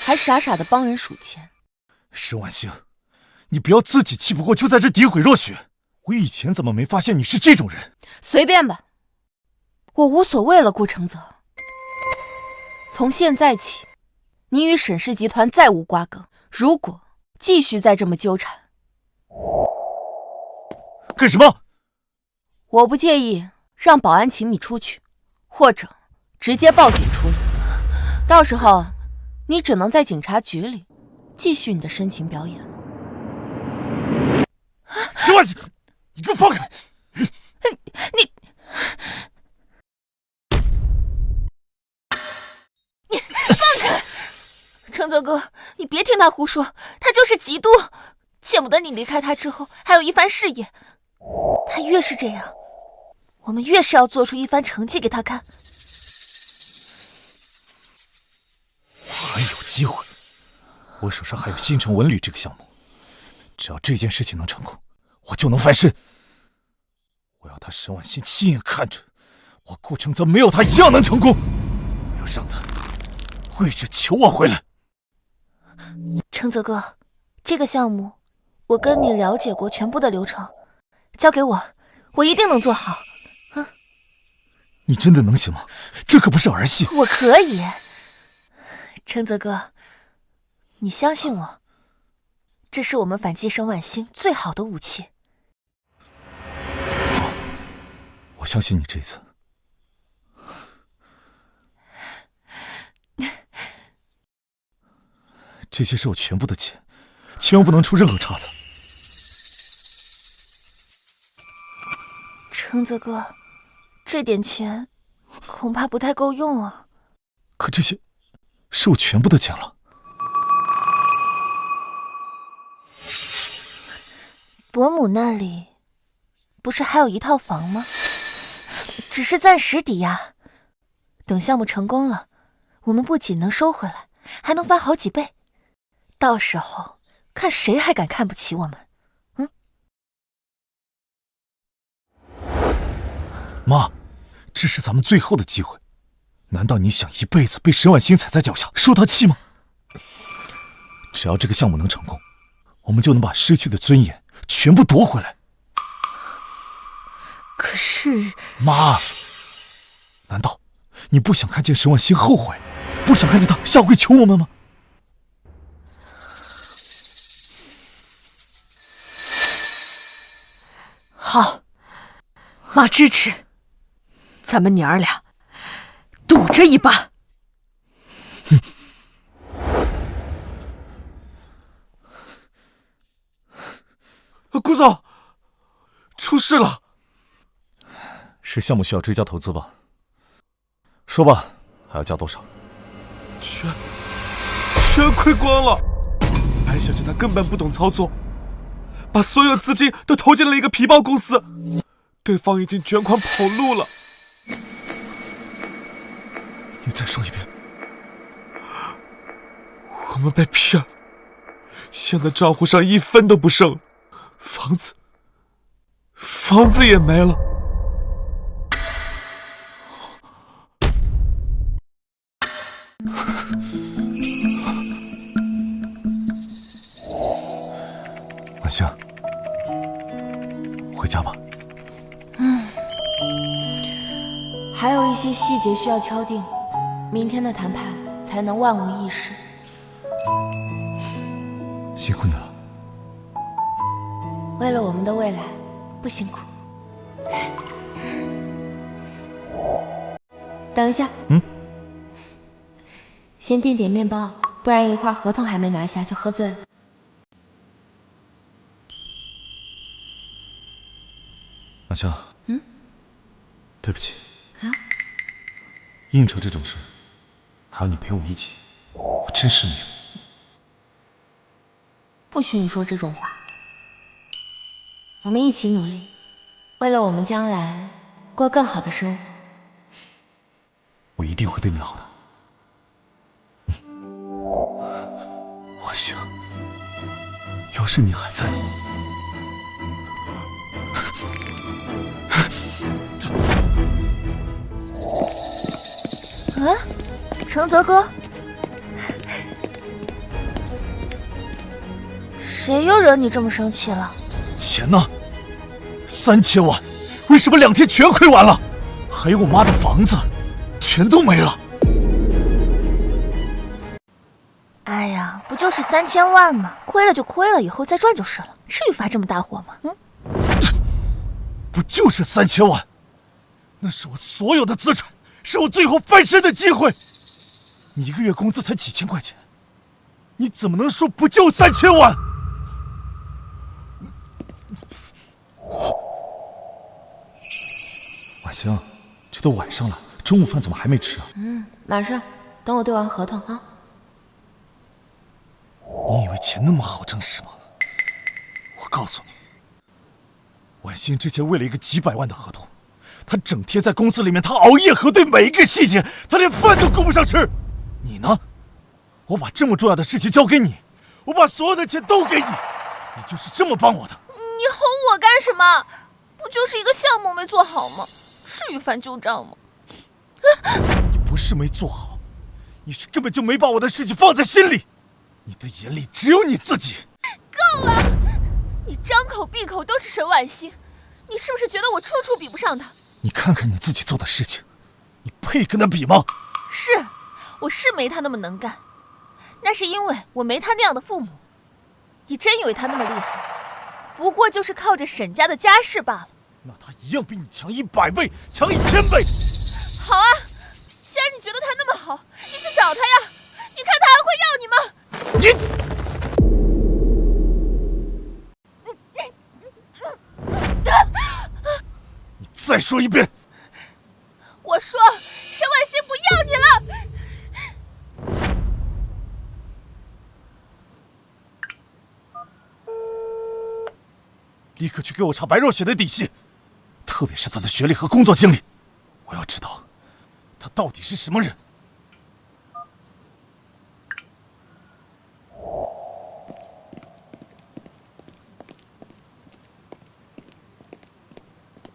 还傻傻的帮人数钱。石婉行，你不要自己气不过就在这诋毁若雪。我以前怎么没发现你是这种人？随便吧，我无所谓了，顾承泽。从现在起，你与沈氏集团再无瓜葛。如果继续再这么纠缠，干什么？我不介意让保安请你出去，或者直接报警处理。到时候你只能在警察局里继续你的深情表演了。石婉行，你给我放开！你放开！承泽哥，你别听他胡说，他就是嫉妒，见不得你离开他之后还有一番事业。他越是这样，我们越是要做出一番成绩给他看。还有机会，我手上还有新城文旅这个项目，只要这件事情能成功，我就能翻身。我要他沈婉欣亲眼看着我顾承泽没有他一样能成功，我要让他跪着求我回来。承泽哥，这个项目我跟你了解过全部的流程，交给我，我一定能做好。你真的能行吗？这可不是儿戏。我可以。承泽哥，你相信我，这是我们反击沈婉欣最好的武器。好，我相信你这一次。这些是我全部的钱，千万不能出任何岔子。承泽哥，这点钱恐怕不太够用啊。可这些是我全部的钱了。伯母那里不是还有一套房吗？只是暂时抵押，等项目成功了，我们不仅能收回来，还能翻好几倍。到时候看谁还敢看不起我们。妈，这是咱们最后的机会，难道你想一辈子被沈婉欣踩在脚下，受她气吗？只要这个项目能成功，我们就能把失去的尊严全部夺回来。可是，妈，难道你不想看见沈婉欣后悔，不想看见她下跪求我们吗？好，妈支持，咱们娘儿俩赌这一把。顾总，出事了！是项目需要追加投资吧？说吧，还要加多少？全亏光了。白小姐她根本不懂操作，把所有资金都投进了一个皮包公司，对方已经卷款跑路了。你再说一遍。我们被骗了，现在账户上一分都不剩了，房子也没了。婉欣，回家吧。还有一些细节需要敲定，明天的谈判才能万无一失。辛苦你了。为了我们的未来，不辛苦。等一下。先垫点面包，不然一会儿合同还没拿下就喝醉了。马香。对不起。啊？应酬这种事，还要你陪我一起，我真是没有。不许你说这种话。我们一起努力，为了我们将来过更好的生活。我一定会对你好的。我想，要是你还在，承泽哥，谁又惹你这么生气了？钱呢？3000万，为什么2天全亏完了？还有我妈的房子，全都没了。哎呀，不就是3000万吗？亏了就亏了，以后再赚就是了，至于发这么大火吗？不就是3000万？那是我所有的资产，是我最后翻身的机会。你一个月工资才几千块钱，你怎么能说不就3000万？晚香，这都晚上了，中午饭怎么还没吃啊？马上，等我对完合同啊。你以为钱那么好挣是吗？我告诉你，婉欣之前为了一个几百万的合同，她整天在公司里面，她熬夜核对每一个细节，她连饭都顾不上吃。你呢？我把这么重要的事情交给你，我把所有的钱都给你，你就是这么帮我的。你哄我干什么？不就是一个项目没做好吗？至于翻旧账吗？你不是没做好，你是根本就没把我的事情放在心里。你的眼里只有你自己。够了！你张口闭口都是沈婉欣，你是不是觉得我处处比不上她？你看看你自己做的事情，你配跟她比吗？是，我是没她那么能干，那是因为我没她那样的父母。你真以为她那么厉害？不过就是靠着沈家的家世罢了。那她一样比你强100倍，强1000倍。好啊，既然你觉得她那么好，你去找她呀！你看她还会要你吗？你再说一遍！我说，沈婉欣不要你了！立刻去给我查白若雪的底细，特别是她的学历和工作经历，我要知道她到底是什么人。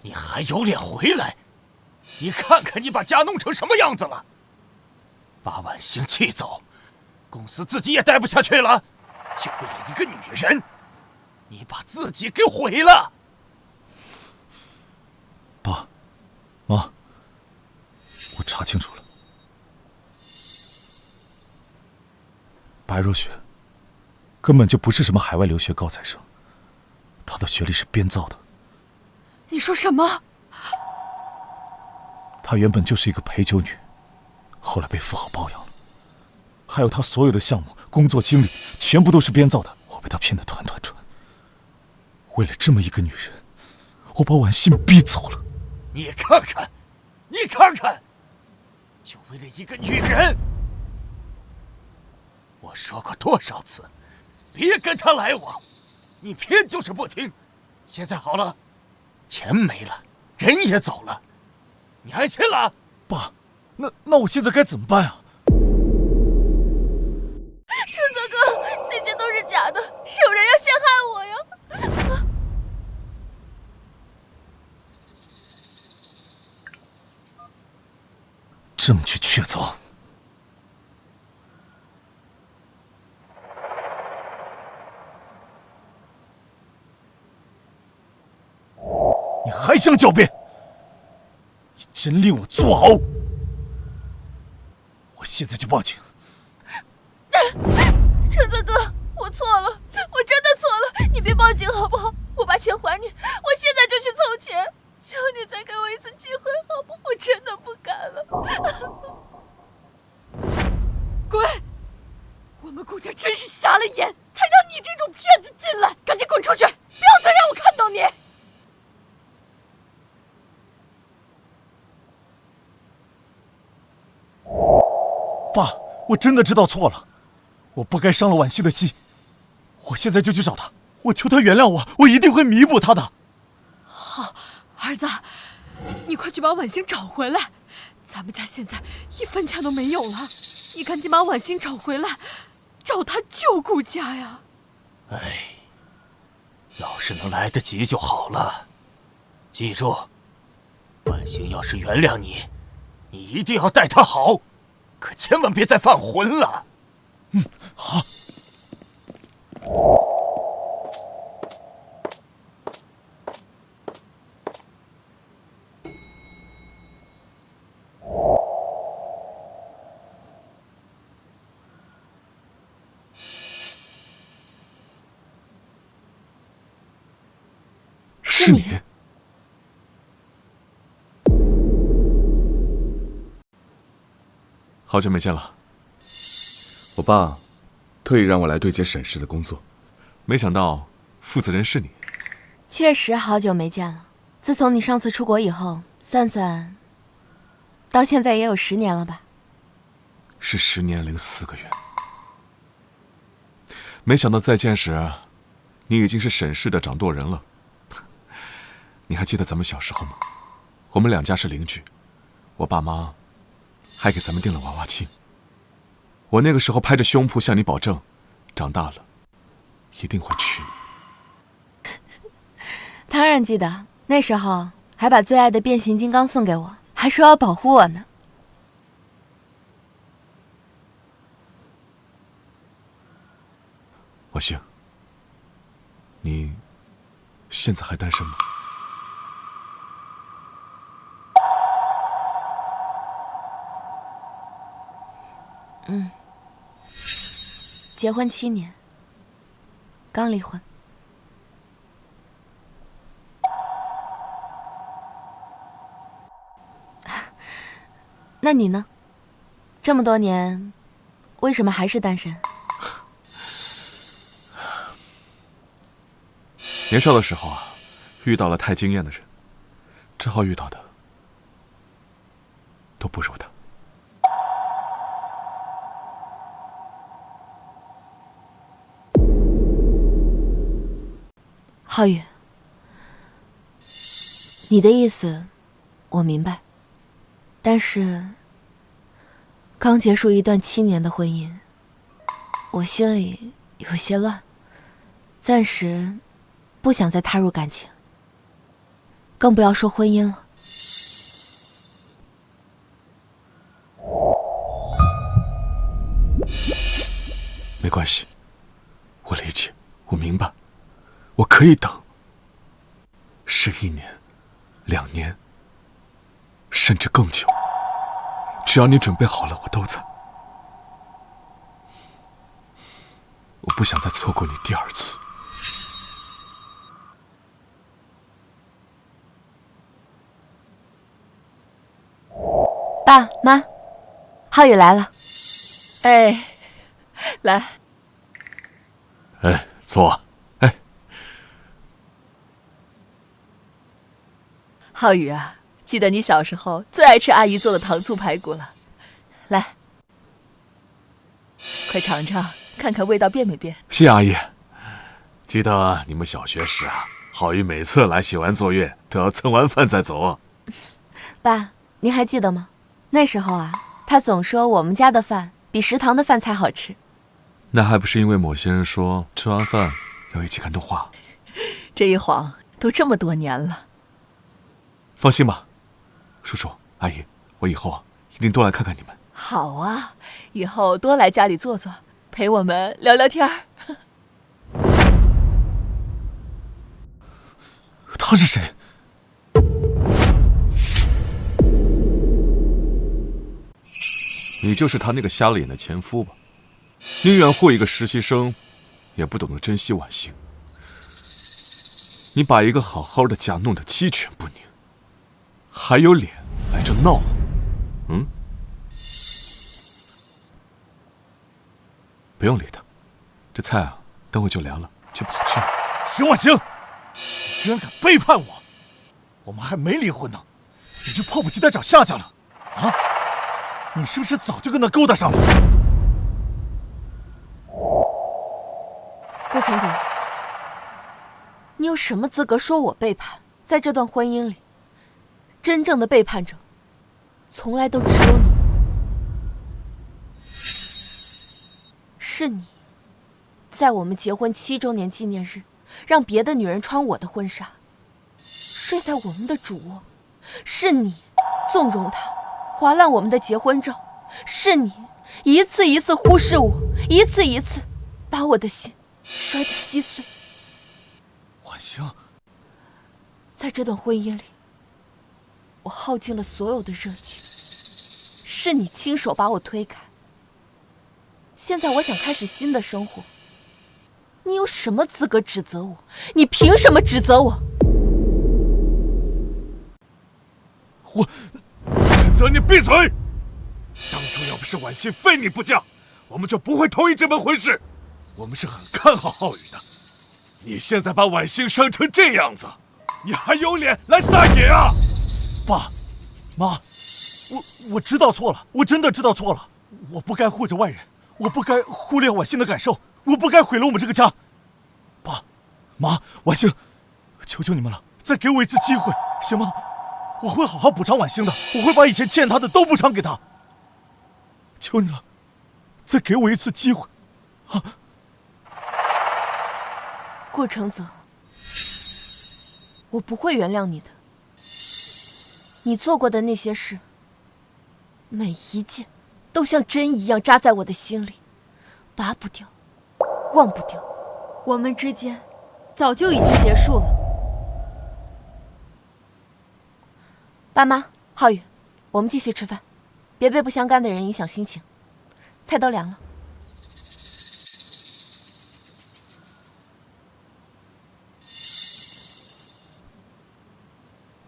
你还有脸回来？你看看你把家弄成什么样子了！把婉欣气走，公司自己也待不下去了，就为了一个女人，你把自己给毁了。爸妈，我查清楚了，白若雪根本就不是什么海外留学高材生，她的学历是编造的。你说什么？她原本就是一个陪酒女，后来被富豪包养了，还有她所有的项目、工作经历，全部都是编造的。我被她骗得团团转。为了这么一个女人，我把婉欣逼走了。你看看，你看看，就为了一个女人！我说过多少次，别跟她来往，你偏就是不听。现在好了。钱没了，人也走了，你安心了？爸，那我现在该怎么办啊？承泽哥，那些都是假的，是有人要陷害我呀！证据确凿。你还想狡辩？你真令我作呕！我现在就报警。承泽哥，我错了，我真的错了，你别报警好不好？我把钱还你，我现在就去凑钱。求你再给我一次机会好不好？我真的不敢了。滚！我们顾家真是瞎了眼，才让你这种骗子进来！赶紧滚出去，不要再让我看到你！爸，我真的知道错了，我不该伤了婉欣的心。我现在就去找她，我求她原谅我，我一定会弥补她的。好，儿子，你快去把婉欣找回来。咱们家现在1分钱都没有了，你赶紧把婉欣找回来，找她救顾家呀！哎，要是能来得及就好了。记住，婉欣要是原谅你，你一定要待她好，可千万别再犯浑了。好。是你？好久没见了。我爸特意让我来对接沈氏的工作，没想到负责人是你。确实好久没见了。自从你上次出国以后，算算，到现在也有10年了吧？是10年零4个月。没想到再见时，你已经是沈氏的掌舵人了。你还记得咱们小时候吗？我们2家是邻居，我爸妈还给咱们订了娃娃亲。我那个时候拍着胸脯向你保证，长大了一定会娶你。当然记得，那时候还把最爱的变形金刚送给我，还说要保护我呢。婉欣，你现在还单身吗？结婚7年，刚离婚。那你呢？这么多年，为什么还是单身？年少的时候啊，遇到了太惊艳的人，之后遇到的都不如他。浩宇，你的意思我明白，但是刚结束一段7年的婚姻，我心里有些乱，暂时不想再踏入感情，更不要说婚姻了。没关系，我理解，我明白，我可以等，是1年、2年，甚至更久。只要你准备好了，我都在。我不想再错过你第2次。爸妈，浩宇来了。哎，来。哎，坐。哎，浩宇啊，记得你小时候最爱吃阿姨做的糖醋排骨了，来，快尝尝，看看味道变没变。谢阿姨。记得你们小学时啊，浩宇每次来写完作业都要蹭完饭再走。爸，您还记得吗？那时候啊，他总说我们家的饭比食堂的饭菜好吃。那还不是因为某些人说吃完饭要一起看动画。这一晃都这么多年了。放心吧，叔叔阿姨，我以后啊一定多来看看你们。好啊，以后多来家里坐坐，陪我们聊聊天儿。他是谁？你就是他那个瞎了眼的前夫吧？宁愿护一个实习生，也不懂得珍惜婉欣。你把一个好好的家弄得鸡犬不宁，还有脸来这闹？嗯？不用理他，这菜啊，等会就凉了，就不好吃了。沈婉星，你居然敢背叛我！我们还没离婚呢，你就迫不及待找夏家了？啊？你是不是早就跟他勾搭上了？顾承泽，你有什么资格说我背叛？在这段婚姻里，真正的背叛者，从来都只有你。是你，在我们结婚7周年纪念日，让别的女人穿我的婚纱，睡在我们的主卧。是你，纵容他，划烂我们的结婚照。是你，一次一次忽视我，一次一次把我的心摔得稀碎。婉星，在这段婚姻里，我耗尽了所有的热情，是你亲手把我推开。现在我想开始新的生活，你有什么资格指责我？你凭什么指责我？陈泽，你闭嘴！当初要不是婉欣非你不嫁，我们就不会同意这门婚事。我们是很看好浩宇的，你现在把婉欣伤成这样子，你还有脸来撒野啊！爸妈，我知道错了，我真的知道错了，我不该护着外人，我不该忽略婉欣的感受，我不该毁了我们这个家。爸妈，婉欣，求求你们了，再给我一次机会，行吗？我会好好补偿婉欣的，我会把以前欠她的都补偿给她。求你了，再给我一次机会，啊！顾承泽，我不会原谅你的。你做过的那些事，每一件都像针一样扎在我的心里，拔不掉，忘不掉。我们之间早就已经结束了。爸妈，浩宇，我们继续吃饭，别被不相干的人影响心情。菜都凉了。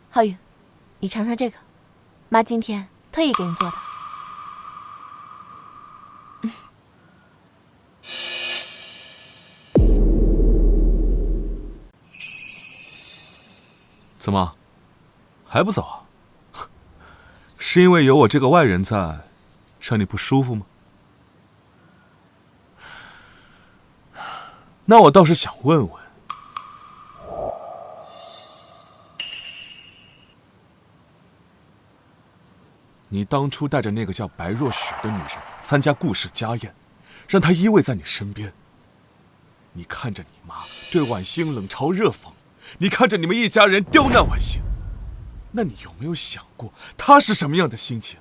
浩宇，你尝尝这个，妈今天特意给你做的。怎么，还不走啊？是因为有我这个外人在，让你不舒服吗？那我倒是想问问，你当初带着那个叫白若雪的女人参加顾氏家宴，让她依偎在你身边，你看着你妈对婉欣冷嘲热讽，你看着你们一家人刁难婉欣，那你有没有想过她是什么样的心情？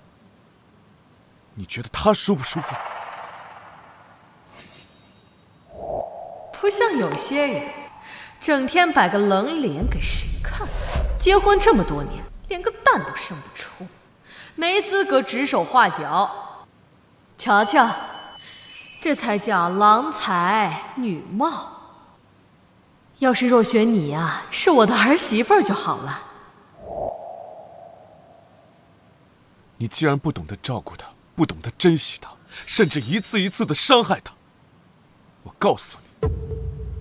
你觉得她舒不舒服？不像有些人，整天摆个冷脸给谁看？结婚这么多年，连个蛋都生不出，没资格指手画脚。瞧瞧，这才叫郎才女貌。要是若雪你呀，是我的儿媳妇儿就好了。你既然不懂得照顾她，不懂得珍惜她，甚至一次一次的伤害她，我告诉你，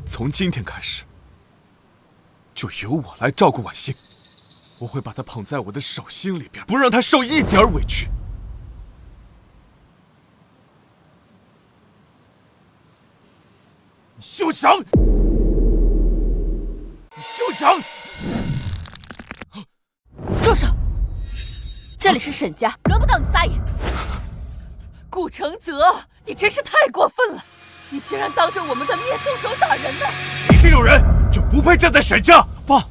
从今天开始，就由我来照顾婉欣。我会把她捧在我的手心里边，不让她受一点委屈。你休想！你休想！住手！这里是沈家，轮不到你撒野。顾承泽，你真是太过分了！你竟然当着我们的面动手打人呢！你这种人就不配站在沈家。爸，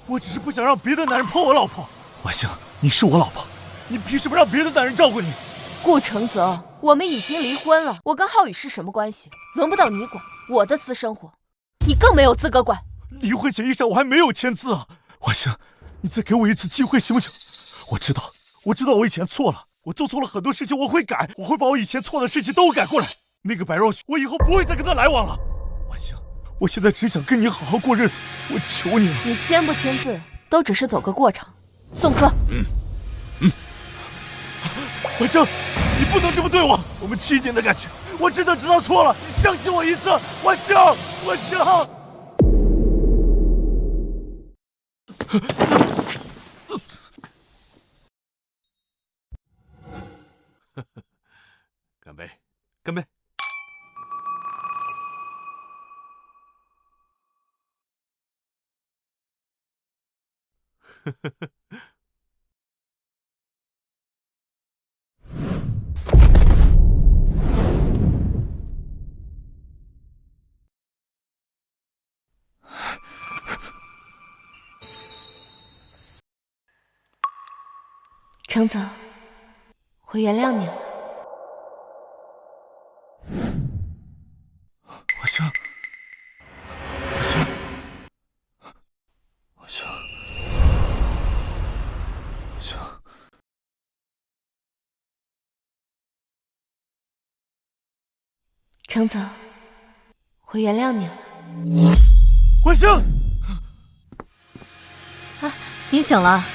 我只是不想让别的男人碰我老婆。婉欣，你是我老婆，你凭什么让别的男人照顾你？顾承泽，我们已经离婚了，我跟浩宇是什么关系？轮不到你管我的私生活，你更没有资格管。离婚协议上我还没有签字啊！婉欣，你再给我一次机会行不行？我知道我以前错了，我做错了很多事情，我会改，我会把我以前错的事情都改过来。那个白若雪，我以后不会再跟她来往了。婉欣，我现在只想跟你好好过日子，我求你了。你签不签字都只是走个过场，宋柯。婉香，你不能这么对我！我们7年的感情，我真的知道错了，你相信我一次，婉香，婉香。干杯，干杯！程泽，我原谅你了。婉香，婉香，婉香，婉香，程泽，我原谅你了。婉香，您醒了。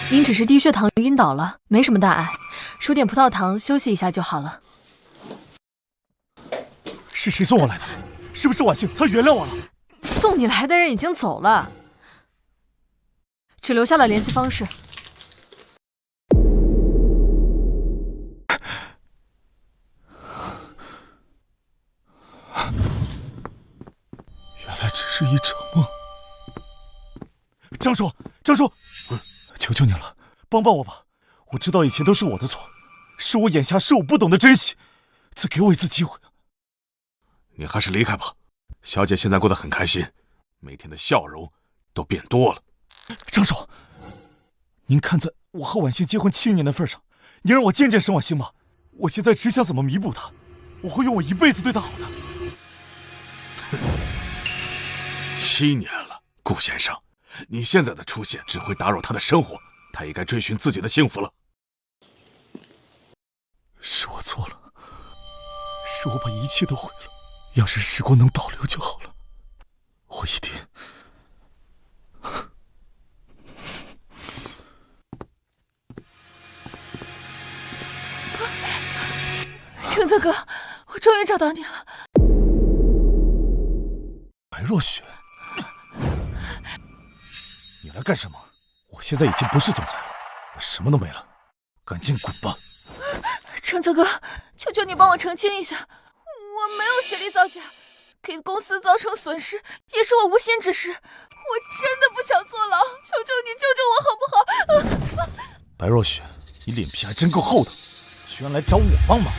您只是低血糖晕倒了，没什么大碍，输点葡萄糖休息一下就好了。是谁送我来的？是不是婉清？她原谅我了？送你来的人已经走了，只留下了联系方式。原来只是一场梦。张叔，张叔，求求你了，帮帮我吧！我知道以前都是我的错，是我眼瞎，是我不懂得珍惜，再给我一次机会。你还是离开吧，小姐现在过得很开心，每天的笑容都变多了。张叔，您看在我和婉欣结婚7年的份上，您让我见见沈婉欣吧。我现在只想怎么弥补她，我会用我一辈子对她好的。7年了，顾先生，你现在的出现只会打扰她的生活，她也该追寻自己的幸福了。是我错了，是我把一切都毁了。要是时光能倒流就好了，我一定。程泽哥，我终于找到你了。白若雪，你来干什么？我现在已经不是总裁了，我什么都没了，赶紧滚吧！程泽哥，求求你帮我澄清一下，我没有学历造假，给公司造成损失也是我无心之失，我真的不想坐牢，求求你救救我好不好？白若雪，你脸皮还真够厚的，居然来找我帮忙。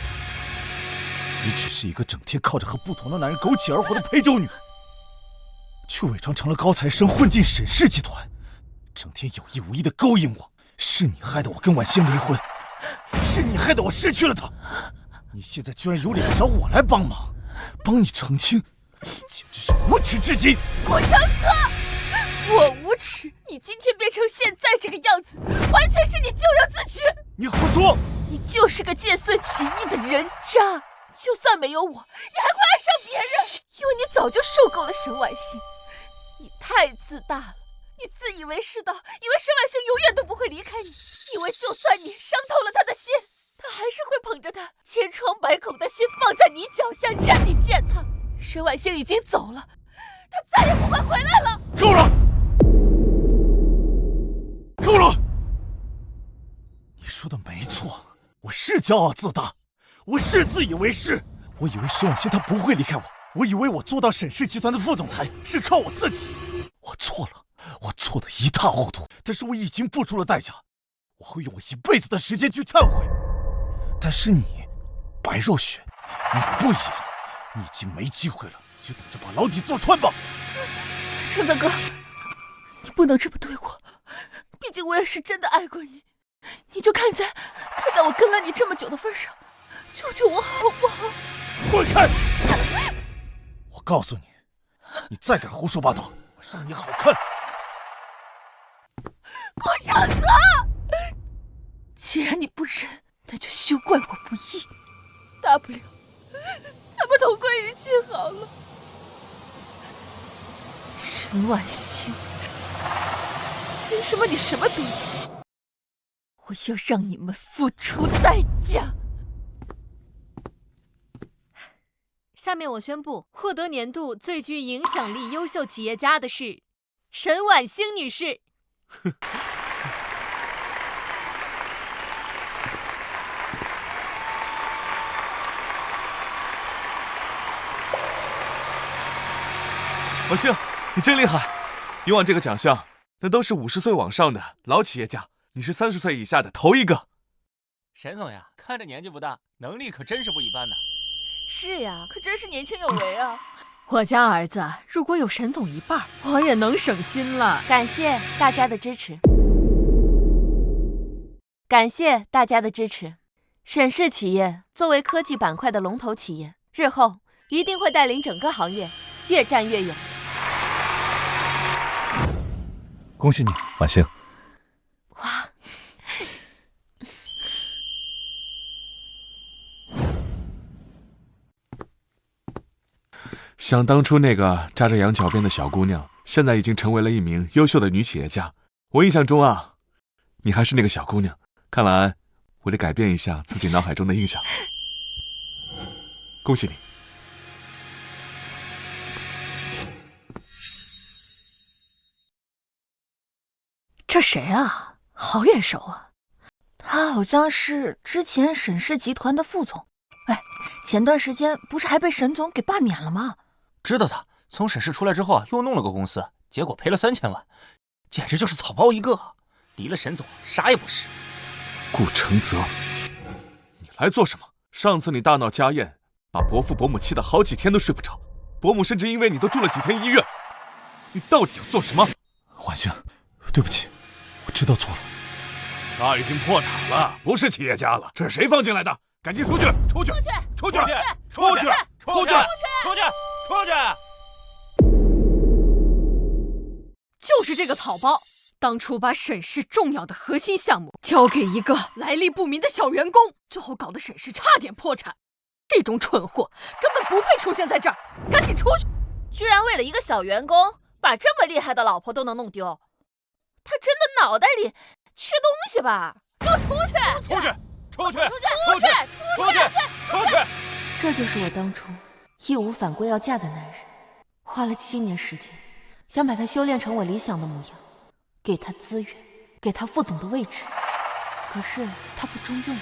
你只是一个整天靠着和不同的男人苟且而活的陪酒女，却伪装成了高材生，混进沈氏集团，整天有意无意的勾引我。是你害得我跟婉欣离婚，是你害得我失去了她。你现在居然有脸找我来帮忙，帮你澄清，简直是无耻至极！顾程泽，我无耻，你今天变成现在这个样子，完全是你咎由自取。你胡说！你就是个见色起意的人渣。就算没有我，你还会爱上别人，因为你早就受够了沈婉欣。你太自大了，你自以为是到以为沈婉欣永远都不会离开你，以为就算你伤透了他的心，他还是会捧着他千疮百孔的心放在你脚下，任你践踏。沈婉欣已经走了，他再也不会回来了。够了！够了！你说的没错，我是骄傲自大，我是自以为是。我以为沈婉欣她不会离开我，我以为我做到沈氏集团的副总裁是靠我自己。我错了，我错得一塌糊涂。但是我已经付出了代价，我会用我一辈子的时间去忏悔。但是你，白若雪，你不一样，你已经没机会了，就等着把牢底坐穿吧。程泽哥，你不能这么对我，毕竟我也是真的爱过你。你就看在我跟了你这么久的份上，救救我好不好？滚开！我告诉你，你再敢胡说八道，我让你好看！顾程泽，既然你不忍，那就休怪我不义，大不了咱们同归于尽好了。沈婉欣，凭什么你什么都有？我要让你们付出代价。下面我宣布，获得年度最具影响力优秀企业家的是沈婉星女士。婉星，你真厉害！以往这个奖项，那都是50岁往上的老企业家，你是30岁以下的头一个。沈总呀，看着年纪不大，能力可真是不一般呢。是呀，可真是年轻有为啊！我家儿子如果有沈总一半，我也能省心了。感谢大家的支持，感谢大家的支持。沈氏企业作为科技板块的龙头企业，日后一定会带领整个行业越战越勇。恭喜你，婉星。哇！想当初那个扎着羊角辫的小姑娘，现在已经成为了一名优秀的女企业家。我印象中啊，你还是那个小姑娘。看来我得改变一下自己脑海中的印象。恭喜你！这谁啊？好眼熟啊！他好像是之前沈氏集团的副总。哎，前段时间不是还被沈总给罢免了吗？知道他从沈氏出来之后啊，又弄了个公司，结果赔了3000万，简直就是草包一个。离了沈总，啥也不是。顾承泽，你来做什么？上次你大闹家宴，把伯父伯母气得好几天都睡不着，伯母甚至因为你都住了几天医院。你到底要做什么？婉星，对不起，我知道错了。他已经破产了，不是企业家了。这是谁放进来的？赶紧出去！出去！出去！出去！出去！出去！出去！出去！就是这个草包，当初把沈氏重要的核心项目交给一个来历不明的小员工，最后搞得沈氏差点破产。这种蠢货根本不配出现在这儿，赶紧出去！居然为了一个小员工，把这么厉害的老婆都能弄丢，他真的脑袋里缺东西吧？给我出去！出去！出去！出去！出去！出去！这就是我当初义无反顾要嫁的男人，花了7年时间，想把他修炼成我理想的模样，给他资源，给他副总的位置，可是他不中用。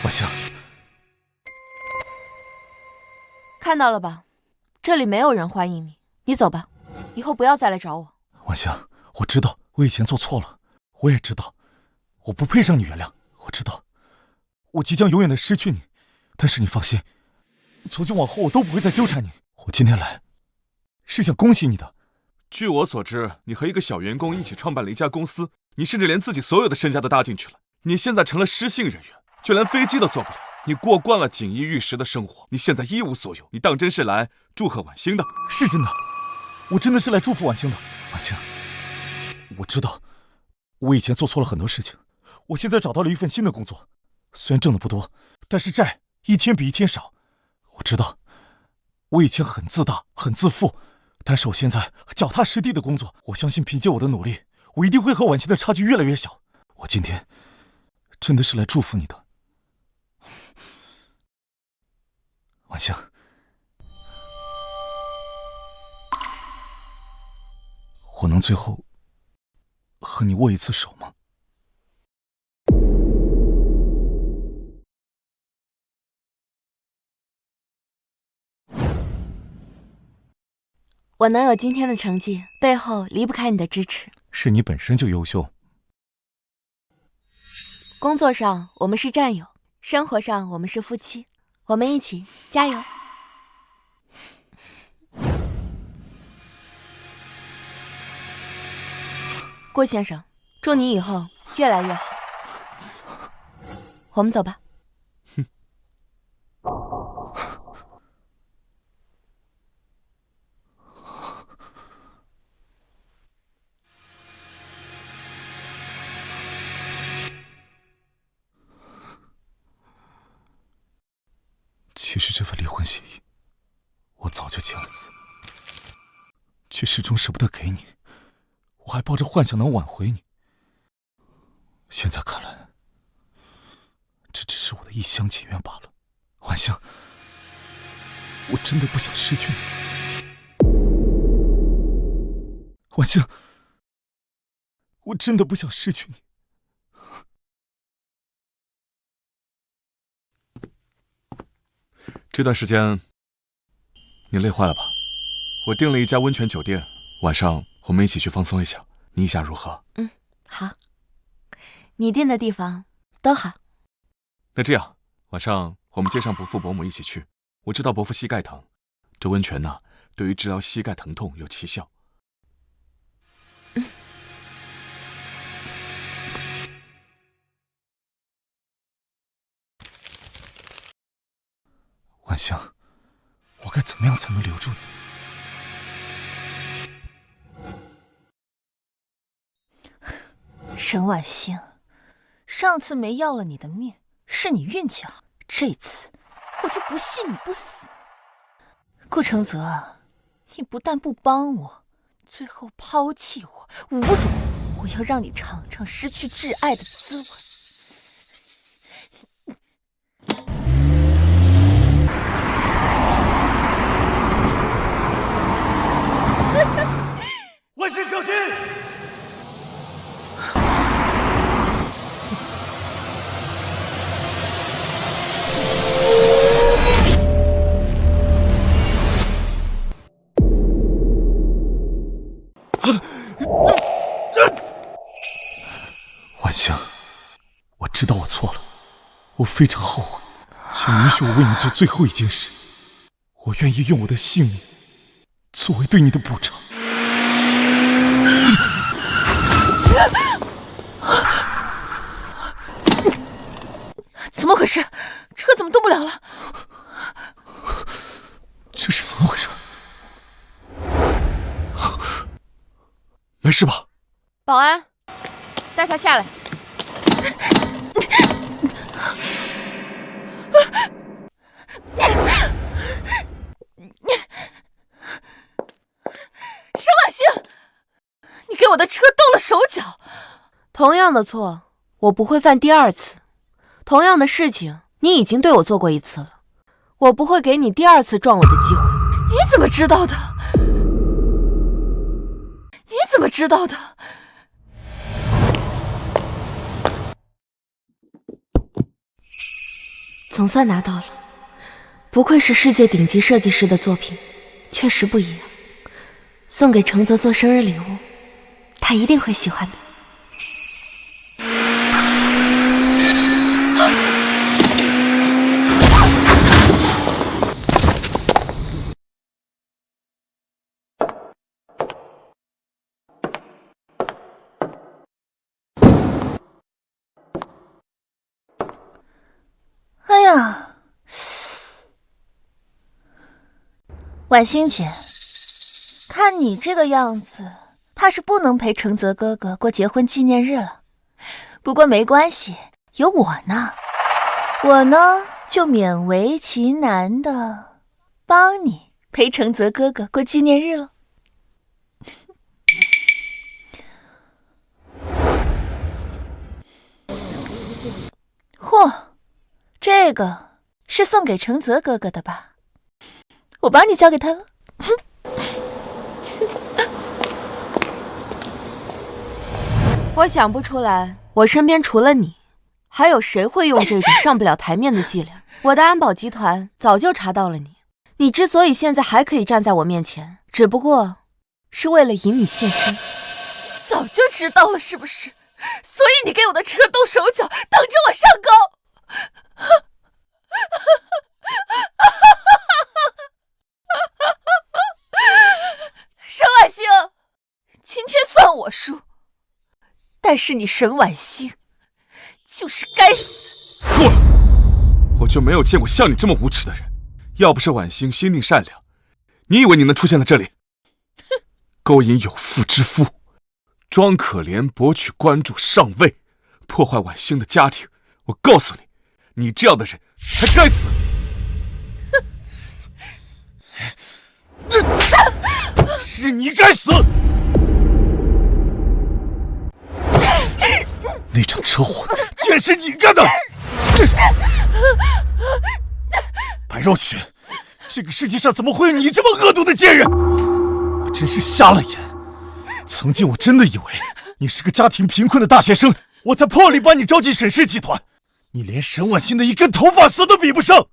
婉星，看到了吧，这里没有人欢迎你，你走吧，以后不要再来找我。婉星，我知道我以前做错了，我也知道我不配让你原谅，我知道我即将永远的失去你，但是你放心，从今往后我都不会再纠缠你。我今天来是想恭喜你的。据我所知，你和一个小员工一起创办了一家公司，你甚至连自己所有的身家都搭进去了。你现在成了失信人员，就连飞机都坐不了。你过惯了锦衣玉食的生活，你现在一无所有，你当真是来祝贺婉星的？是真的，我真的是来祝福婉星的。婉星，我知道我以前做错了很多事情，我现在找到了一份新的工作，虽然挣的不多，但是债一天比一天少。我知道我以前很自大很自负，但是我现在脚踏实地的工作，我相信凭借我的努力，我一定会和婉星的差距越来越小。我今天真的是来祝福你的。婉星，我能最后和你握一次手吗？我能有今天的成绩，背后离不开你的支持。是你本身就优秀。工作上我们是战友，生活上我们是夫妻，我们一起加油。顾先生，祝你以后越来越好。我们走吧。其实这份离婚协议我早就签了字，却始终舍不得给你，我还抱着幻想能挽回你。现在看来，这只是我的一厢情愿罢了。婉香，我真的不想失去你。婉香，我真的不想失去你。这段时间你累坏了吧？我订了一家温泉酒店，晚上我们一起去放松一下，你意下如何？好，你订的地方都好。那这样，晚上我们接上伯父伯母一起去。我知道伯父膝盖疼，这温泉呢，对于治疗膝盖疼痛有奇效。婉香，我该怎么样才能留住你？沈婉星，上次没要了你的命，是你运气好，这次我就不信你不死。顾承泽，你不但不帮我，最后抛弃我，侮辱我，我要让你尝尝失去挚爱的滋味。万幸小心！婉香，我知道我错了，我非常后悔，请允许我为你做最后一件事，我愿意用我的性命作为对你的补偿。怎么回事？车怎么动不了了？这是怎么回事？没事吧？保安，带他下来。沈婉星，你给我的车动了手脚。同样的错，我不会犯第二次。同样的事情，你已经对我做过一次了，我不会给你第二次撞我的机会。你怎么知道的？你怎么知道的？总算拿到了，不愧是世界顶级设计师的作品，确实不一样。送给承泽做生日礼物，他一定会喜欢的。哎呀，婉星姐，看你这个样子，怕是不能陪承泽哥哥过结婚纪念日了。不过没关系，有我呢。我呢，就勉为其难的帮你陪承泽哥哥过纪念日了。嚯，这个是送给承泽哥哥的吧？我帮你交给他了。我想不出来，我身边除了你，还有谁会用这种上不了台面的伎俩？我的安保集团早就查到了你，你之所以现在还可以站在我面前，只不过是为了引你现身。早就知道了是不是？所以你给我的车动手脚，等着我上钩。沈婉星，今天算我输，但是你沈婉星就是该死。够了！我就没有见过像你这么无耻的人。要不是婉星心地善良，你以为你能出现在这里？勾引有妇之夫，装可怜博取关注上位，破坏婉星的家庭。我告诉你，你这样的人才该死！是你该死！那场车祸竟然是你干的！白若雪，这个世界上怎么会有你这么恶毒的贱人？我真是瞎了眼。曾经我真的以为你是个家庭贫困的大学生，我才破例把你招进沈氏集团。你连沈婉欣的一根头发丝都比不上。我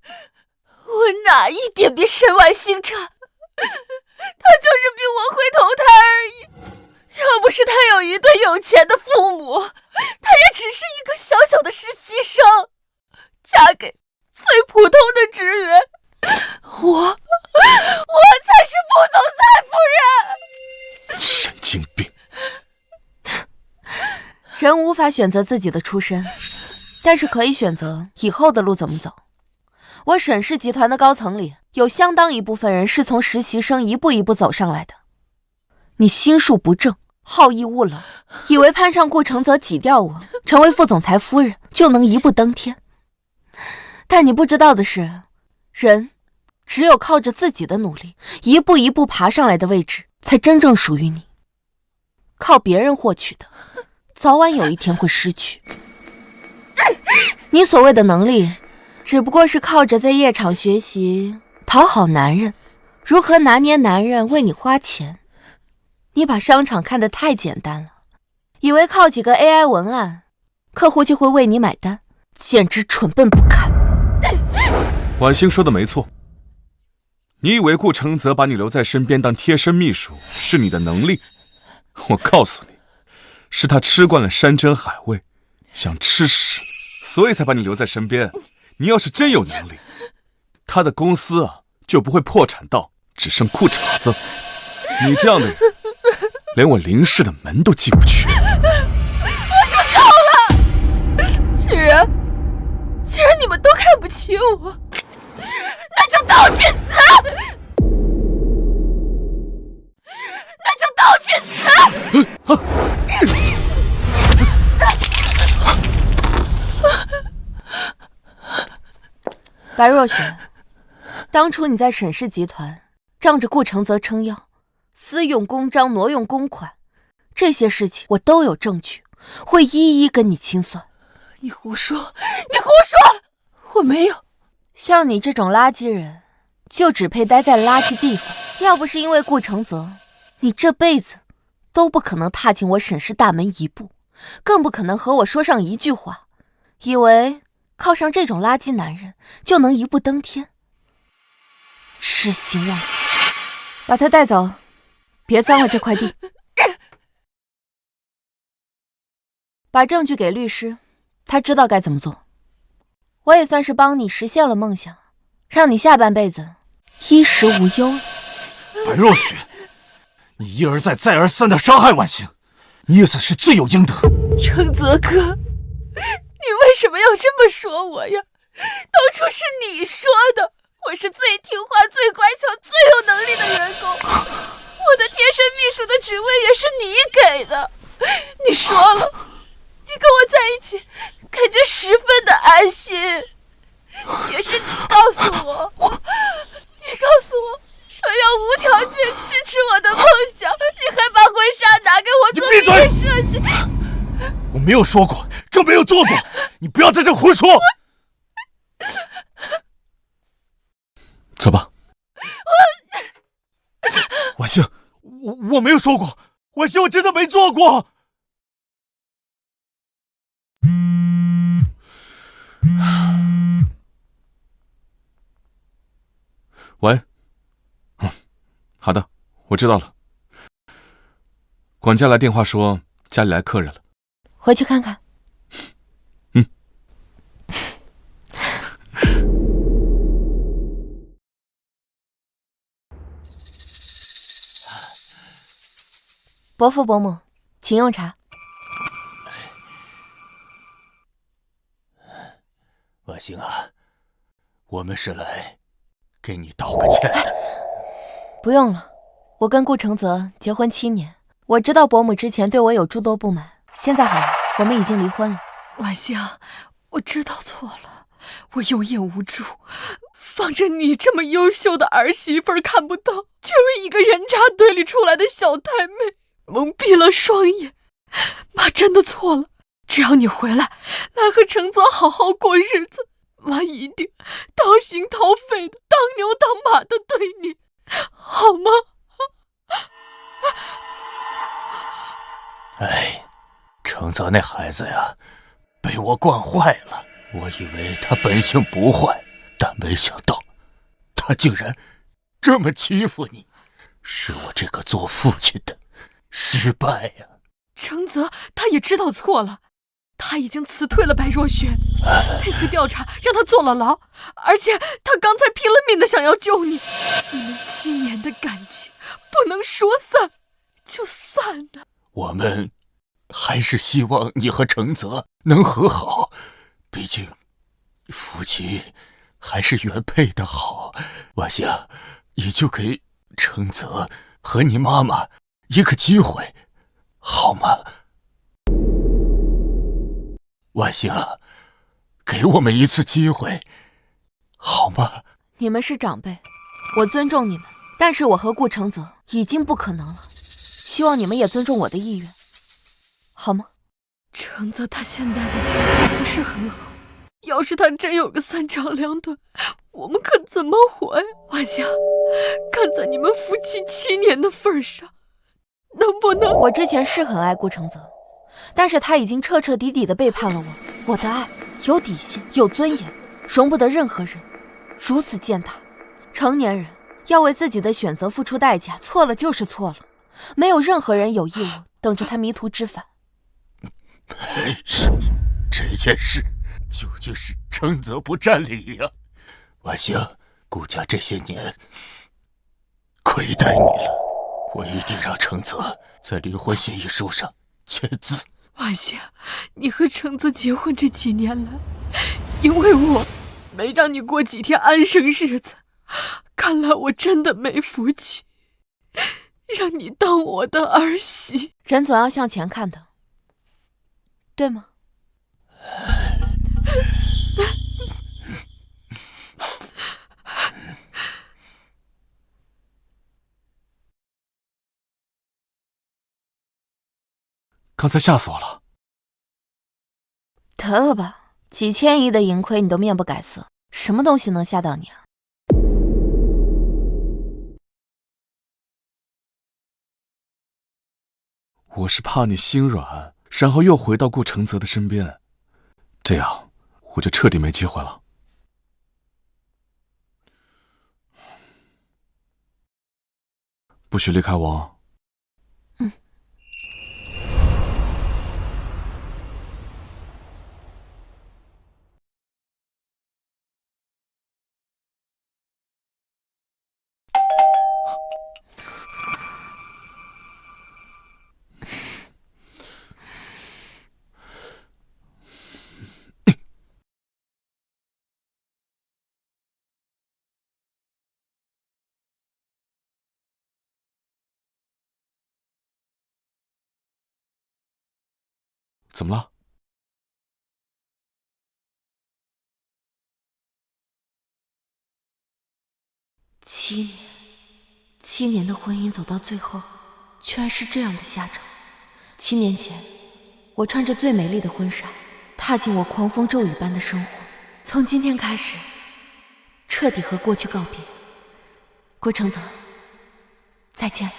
哪一点比沈婉欣差？他就是比我会投胎而已。要不是他有一对有钱的父母，他也只是一个小小的实习生，嫁给最普通的职员。我才是副总裁夫人。神经病！人无法选择自己的出身，但是可以选择以后的路怎么走。我沈氏集团的高层里有相当一部分人是从实习生一步一步走上来的。你心术不正，好逸恶劳，以为攀上顾承泽挤掉我，成为副总裁夫人就能一步登天。但你不知道的是，人只有靠着自己的努力，一步一步爬上来的位置，才真正属于你。靠别人获取的，早晚有一天会失去。你所谓的能力，只不过是靠着在夜场学习讨好男人，如何拿捏男人为你花钱。你把商场看得太简单了，以为靠几个 AI 文案，客户就会为你买单，简直蠢笨不堪。婉欣说的没错，你以为顾承泽把你留在身边当贴身秘书是你的能力？我告诉你，是他吃惯了山珍海味，想吃屎，所以才把你留在身边。你要是真有能力，他的公司就不会破产到只剩裤衩子。你这样的人，连我林氏的门都进不去。我说够了！既然你们都看不起我，那就都去死！那就都去死！白若雪，当初你在沈氏集团仗着顾承泽撑腰，私用公章挪用公款，这些事情我都有证据，会一一跟你清算。你胡说！你胡说！我没有。像你这种垃圾人，就只配待在垃圾地方。要不是因为顾承泽，你这辈子都不可能踏进我沈氏大门一步，更不可能和我说上一句话。以为靠上这种垃圾男人就能一步登天，痴心妄想。把他带走，别脏了这块地。把证据给律师，他知道该怎么做。我也算是帮你实现了梦想，让你下半辈子衣食无忧了。白若雪，你一而再再而三的伤害婉欣，你也算是罪有应得。承泽哥，你为什么要这么说我呀？当初是你说的，我是最听话、最乖巧、最有能力的员工，我的贴身秘书的职位也是你给的。你说了，你跟我在一起，感觉十分的安心。也是你告诉我，说要无条件支持我的梦想，你还把婚纱拿给我做毕业设计。我没有说过，更没有做过，你不要在这胡说。走吧。婉欣，我没有说过，婉欣，我真的没做过。喂，好的，我知道了。管家来电话说家里来客人了，回去看看。伯父伯母，请用茶。婉欣啊，我们是来给你道个歉的。不用了，我跟顾承泽结婚7年，我知道伯母之前对我有诸多不满，现在好了，我们已经离婚了。婉欣，我知道错了，我有眼无珠，放着你这么优秀的儿媳妇看不到，却为一个人渣堆里出来的小太妹蒙蔽了双眼。妈真的错了，只要你回来和程泽好好过日子，妈一定掏心掏肺的、当牛当马的对你，好吗？哎，程泽那孩子呀，被我惯坏了。我以为他本性不坏，但没想到他竟然这么欺负你，是我这个做父亲的失败呀。程泽他也知道错了，他已经辞退了白若雪，配合调查让他坐了牢，而且他刚才拼了命的想要救你。你们7年的感情不能说散就散的。我们还是希望你和程泽能和好，毕竟夫妻还是原配的好。婉星，你就给程泽和你妈妈一个机会，好吗？婉星，给我们一次机会，好吗？你们是长辈，我尊重你们，但是我和顾程泽已经不可能了，希望你们也尊重我的意愿，好吗？程泽他现在的情况不是很好，要是他真有个3长2短，我们可怎么活呀？婉香，看在你们夫妻7年的份上，能不能……我之前是很爱顾程泽，但是他已经彻彻底底的背叛了我。我的爱有底线，有尊严，容不得任何人如此践踏。成年人要为自己的选择付出代价，错了就是错了，没有任何人有义务等着他迷途知返。这件事究竟是程泽不占理呀？婉星，顾家这些年亏待你了，我一定让程泽在离婚协议书上签字。婉星，你和程泽结婚这几年来，因为我没让你过几天安生日子，看来我真的没福气，让你当我的儿媳。人总要向前看的，对吗？刚才吓死我了。得了吧，几千亿的盈亏你都面不改色，什么东西能吓到你啊？我是怕你心软，然后又回到顾程泽的身边，这样我就彻底没机会了。不许离开我。怎么了？7年的婚姻走到最后，居然是这样的下场。7年前，我穿着最美丽的婚纱，踏进我狂风骤雨般的生活。从今天开始，彻底和过去告别。顾程泽，再见了。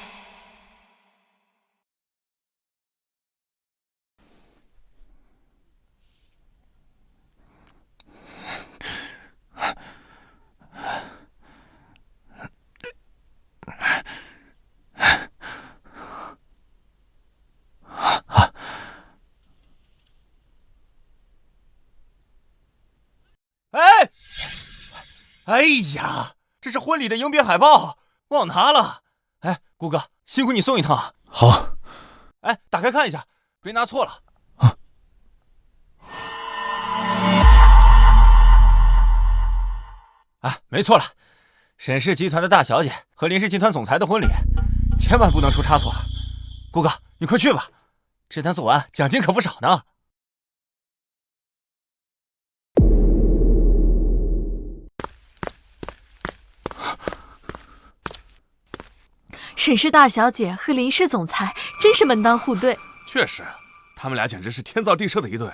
哎呀，这是婚礼的迎宾海报，忘拿了。哎，顾哥，辛苦你送一趟。好。哎，打开看一下，别拿错了。啊，没错了，沈氏集团的大小姐和林氏集团总裁的婚礼，千万不能出差错。顾哥，你快去吧，这单做完，奖金可不少呢。沈氏大小姐和林氏总裁真是门当户对。确实，他们俩简直是天造地设的一对。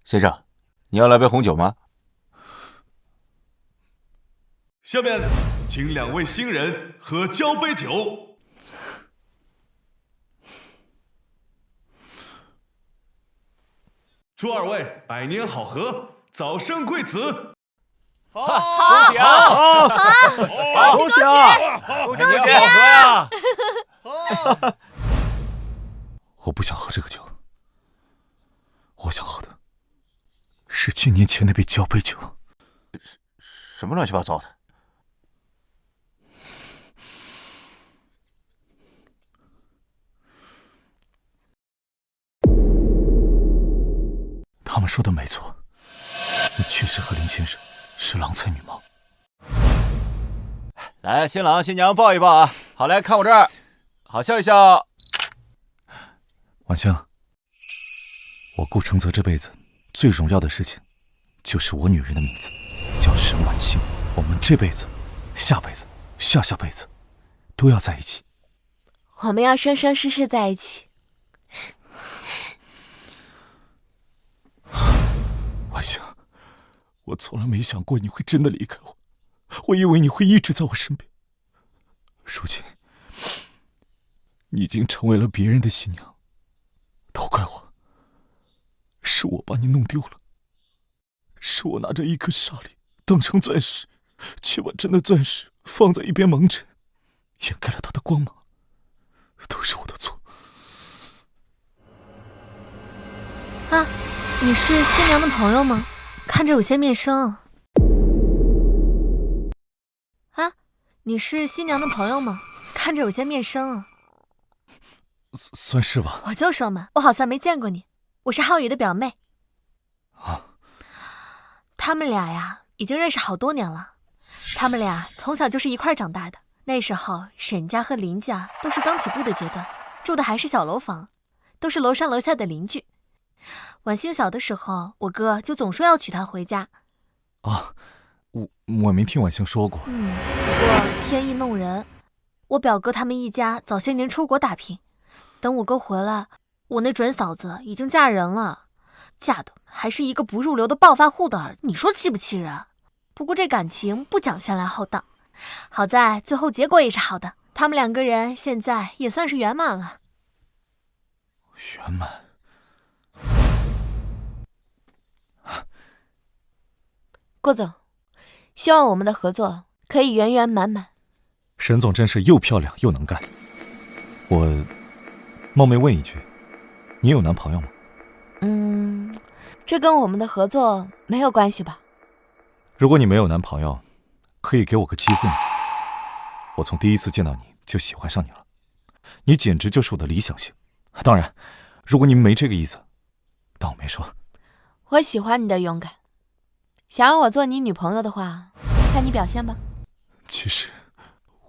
先生，你要来杯红酒吗？下面，请2位新人喝交杯酒。祝2位百年好合，早生贵子。好，恭喜啊！好，恭喜啊！恭喜好喝呀！我不想喝这个酒，我想喝的是7年前那杯交杯酒。什么乱七八糟的？他们说的没错，你确实和林先生是郎才女貌。来，新郎新娘抱一抱啊！好，来看我这儿，好，笑一笑。婉香，我顾承泽这辈子最荣耀的事情，就是我女人的名字叫沈婉欣。我们这辈子、下辈子、下下辈子都要在一起。我们要生生世世在一起。婉香，我从来没想过你会真的离开我，我以为你会一直在我身边。如今，你已经成为了别人的新娘，都怪我，是我把你弄丢了，是我拿着一颗沙粒当成钻石，却把真的钻石放在一边蒙尘，掩盖了它的光芒，都是我的错。啊，你是新娘的朋友吗？看着有些面生。啊，你是新娘的朋友吗？看着有些面生啊。算是吧。我就说嘛，我好像没见过你。我是浩宇的表妹。啊。他们俩呀，已经认识好多年了。他们俩从小就是一块长大的。那时候沈家和林家都是刚起步的阶段，住的还是小楼房，都是楼上楼下的邻居。婉欣小的时候，我哥就总说要娶她回家。啊，我没听婉欣说过。不过天意弄人，我表哥他们一家早些年出国打拼，等我哥回来，我那准嫂子已经嫁人了，嫁的还是一个不入流的暴发户的儿子，你说气不气人？不过这感情不讲先来后到，好在最后结果也是好的，他们2个人现在也算是圆满了。圆满。郭总，希望我们的合作可以圆圆满满。沈总真是又漂亮又能干。我冒昧问一句，你有男朋友吗？这跟我们的合作没有关系吧？如果你没有男朋友，可以给我个机会吗？我从第一次见到你就喜欢上你了，你简直就是我的理想型。当然，如果你没这个意思，当我没说。我喜欢你的勇敢。想让我做你女朋友的话，看你表现吧。其实，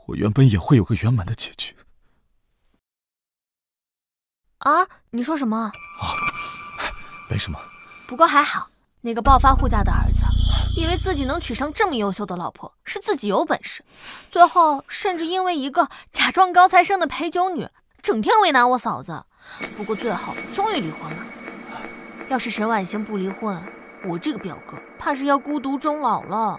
我原本也会有个圆满的结局。啊？你说什么？没什么。不过还好，那个暴发户家的儿子，以为自己能娶上这么优秀的老婆，是自己有本事，最后甚至因为一个假装高材生的陪酒女，整天为难我嫂子。不过最后终于离婚了。要是沈婉欣不离婚，我这个表哥怕是要孤独终老了。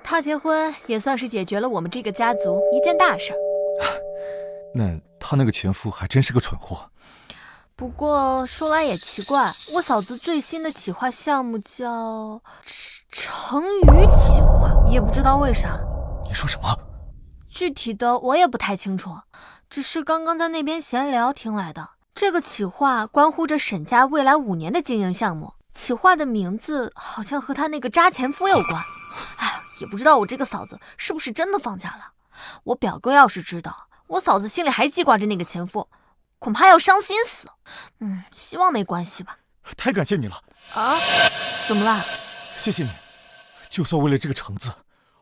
他结婚也算是解决了我们这个家族一件大事。那他那个前夫还真是个蠢货。不过说来也奇怪，我嫂子最新的企划项目叫成语企划，也不知道为啥。你说什么？具体的我也不太清楚，只是刚刚在那边闲聊听来的。这个企划关乎着沈家未来5年的经营项目，企划的名字好像和他那个渣前夫有关。哎，也不知道我这个嫂子是不是真的放假了。我表哥要是知道，我嫂子心里还记挂着那个前夫，恐怕要伤心死。希望没关系吧。太感谢你了。啊？怎么了？谢谢你，就算为了这个橙子，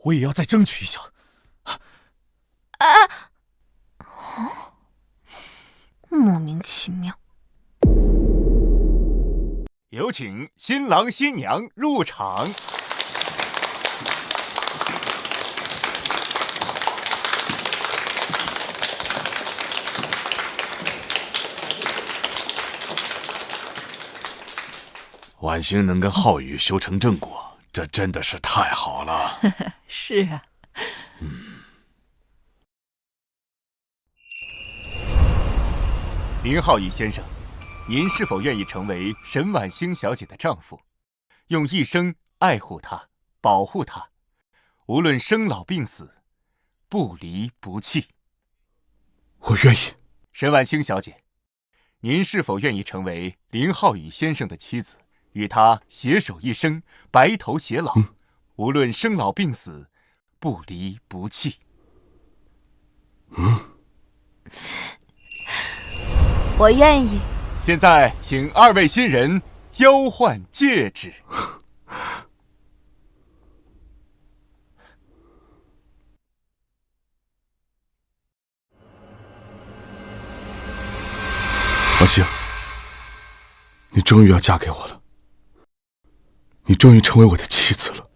我也要再争取一下。莫名其妙。有请新郎新娘入场。婉星能跟浩宇修成正果，这真的是太好了。是啊。林浩宇先生，您是否愿意成为沈婉星小姐的丈夫，用一生爱护她、保护她，无论生老病死，不离不弃？我愿意。沈婉星小姐，您是否愿意成为林浩宇先生的妻子，与他携手一生，白头偕老，无论生老病死，不离不弃？我愿意。现在请二位新人交换戒指。婉星，你终于要嫁给我了，你终于成为我的妻子了。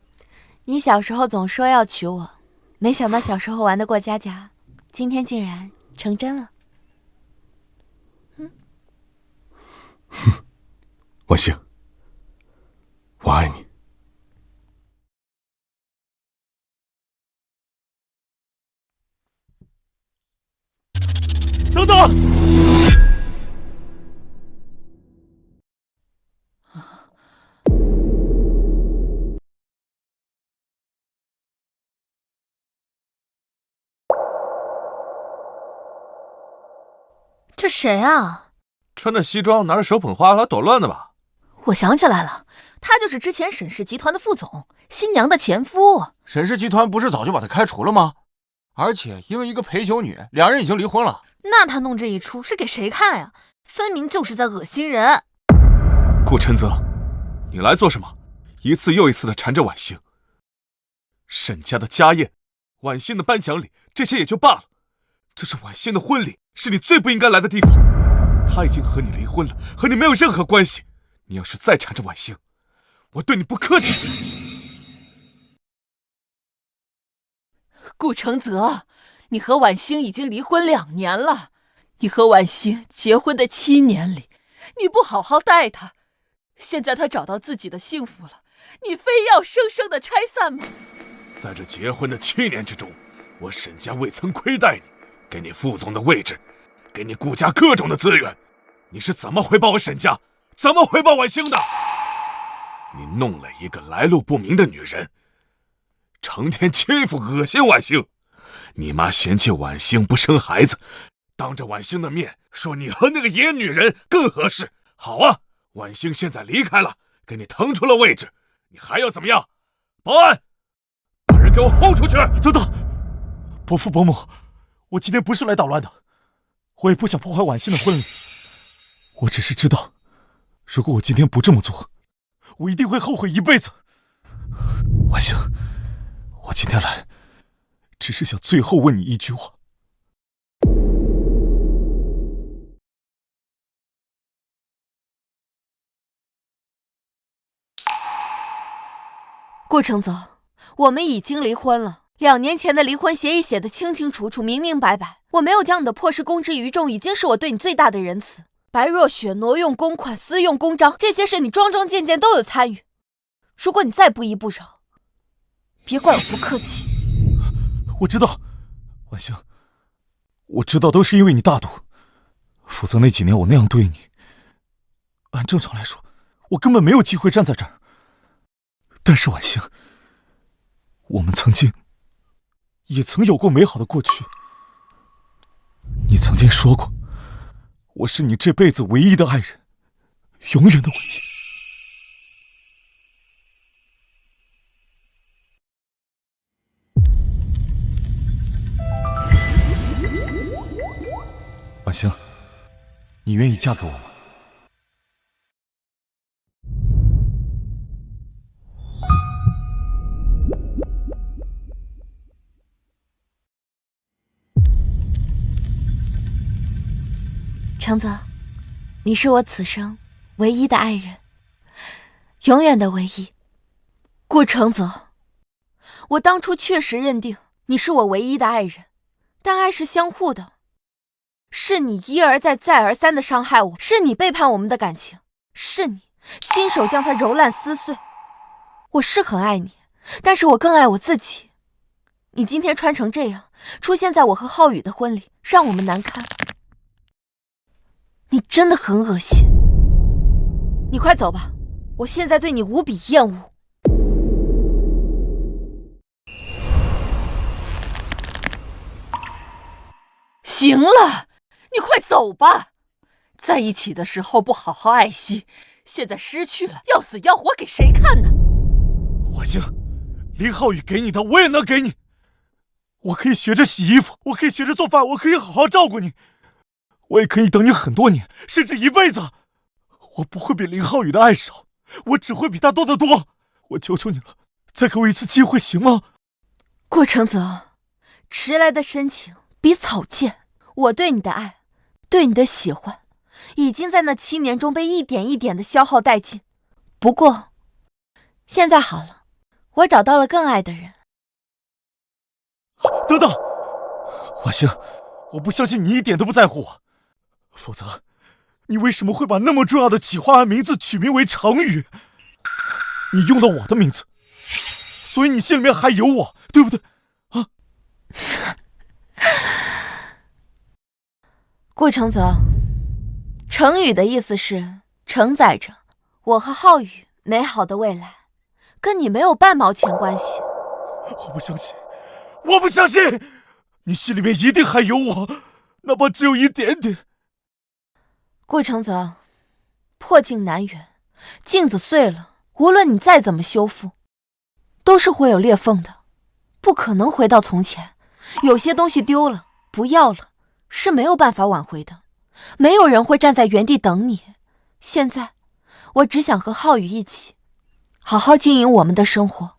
你小时候总说要娶我，没想到小时候玩得过家家，今天竟然成真了。婉星，我爱你。等等！这谁啊？穿着西装，拿着手捧花来捣乱的吧？我想起来了，他就是之前沈氏集团的副总，新娘的前夫。沈氏集团不是早就把他开除了吗？而且因为一个陪酒女，两人已经离婚了。那他弄这一出是给谁看呀？分明就是在恶心人。顾晨泽，你来做什么？一次又一次的缠着婉星。沈家的家宴，婉星的颁奖礼，这些也就罢了，这是婉星的婚礼，是你最不应该来的地方。他已经和你离婚了，和你没有任何关系。你要是再缠着婉星，我对你不客气。顾承泽，你和婉星已经离婚2年了，你和婉星结婚的7年里，你不好好待她，现在她找到自己的幸福了，你非要生生的拆散吗？在这结婚的7年之中，我沈家未曾亏待你，给你副总的位置，给你顾家各种的资源，你是怎么回报我沈家，怎么回报婉星的？你弄了一个来路不明的女人，成天欺负恶心婉星。你妈嫌弃婉星不生孩子，当着婉星的面说你和那个野女人更合适。好啊，婉星现在离开了，给你腾出了位置，你还要怎么样？保安，把人给我轰出去！等等，伯父伯母，我今天不是来捣乱的，我也不想破坏婉欣的婚礼。我只是知道，如果我今天不这么做，我一定会后悔一辈子。婉欣，我今天来，只是想最后问你一句话。顾承泽，我们已经离婚了。2年前的离婚协议写得清清楚楚、明明白白，我没有将你的破事公之于众，已经是我对你最大的仁慈。白若雪挪用公款、私用公章，这些事你桩桩件件都有参与。如果你再不依不饶，别怪我不客气。我知道，婉星，我知道都是因为你大度，否则那几年我那样对你，按正常来说，我根本没有机会站在这儿。但是婉星，我们曾经也曾有过美好的过去。你曾经说过，我是你这辈子唯一的爱人，永远的唯一。婉星，你愿意嫁给我吗？承泽，你是我此生唯一的爱人，永远的唯一。顾承泽，我当初确实认定你是我唯一的爱人，但爱是相互的。是你一而再再而三的伤害我，是你背叛我们的感情，是你亲手将它揉烂撕碎。我是很爱你，但是我更爱我自己。你今天穿成这样，出现在我和浩宇的婚礼，让我们难堪。你真的很恶心。你快走吧，我现在对你无比厌恶。行了，你快走吧。在一起的时候不好好爱惜，现在失去了，要死要活给谁看呢？婉星，林浩宇给你的我也能给你。我可以学着洗衣服，我可以学着做饭，我可以好好照顾你，我也可以等你很多年，甚至一辈子。我不会比林浩宇的爱少，我只会比他多得多。我求求你了，再给我一次机会行吗？顾承泽，迟来的深情比草贱。我对你的爱，对你的喜欢，已经在那7年中被一点一点的消耗殆尽。不过，现在好了，我找到了更爱的人。等等，婉星，我不相信你一点都不在乎我，否则，你为什么会把那么重要的企划案名字取名为成语？你用了我的名字，所以你心里面还有我，对不对？啊？顾承泽，成语的意思是承载着我和浩宇美好的未来，跟你没有半毛钱关系。我不相信，我不相信，你心里面一定还有我，哪怕只有一点点。顾承泽，破镜难圆，镜子碎了，无论你再怎么修复，都是会有裂缝的，不可能回到从前。有些东西丢了，不要了，是没有办法挽回的，没有人会站在原地等你。现在，我只想和浩宇一起，好好经营我们的生活。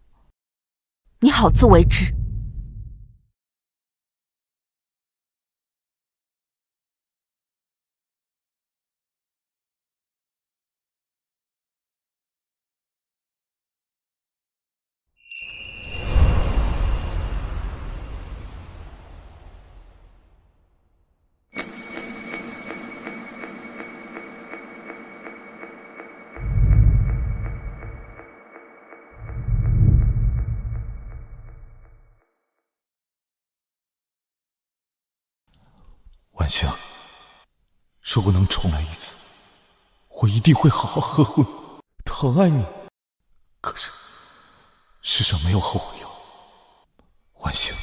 你好自为之。婉星，如果能重来一次，我一定会好好呵护你，疼爱你。可是，世上没有后悔药。婉星。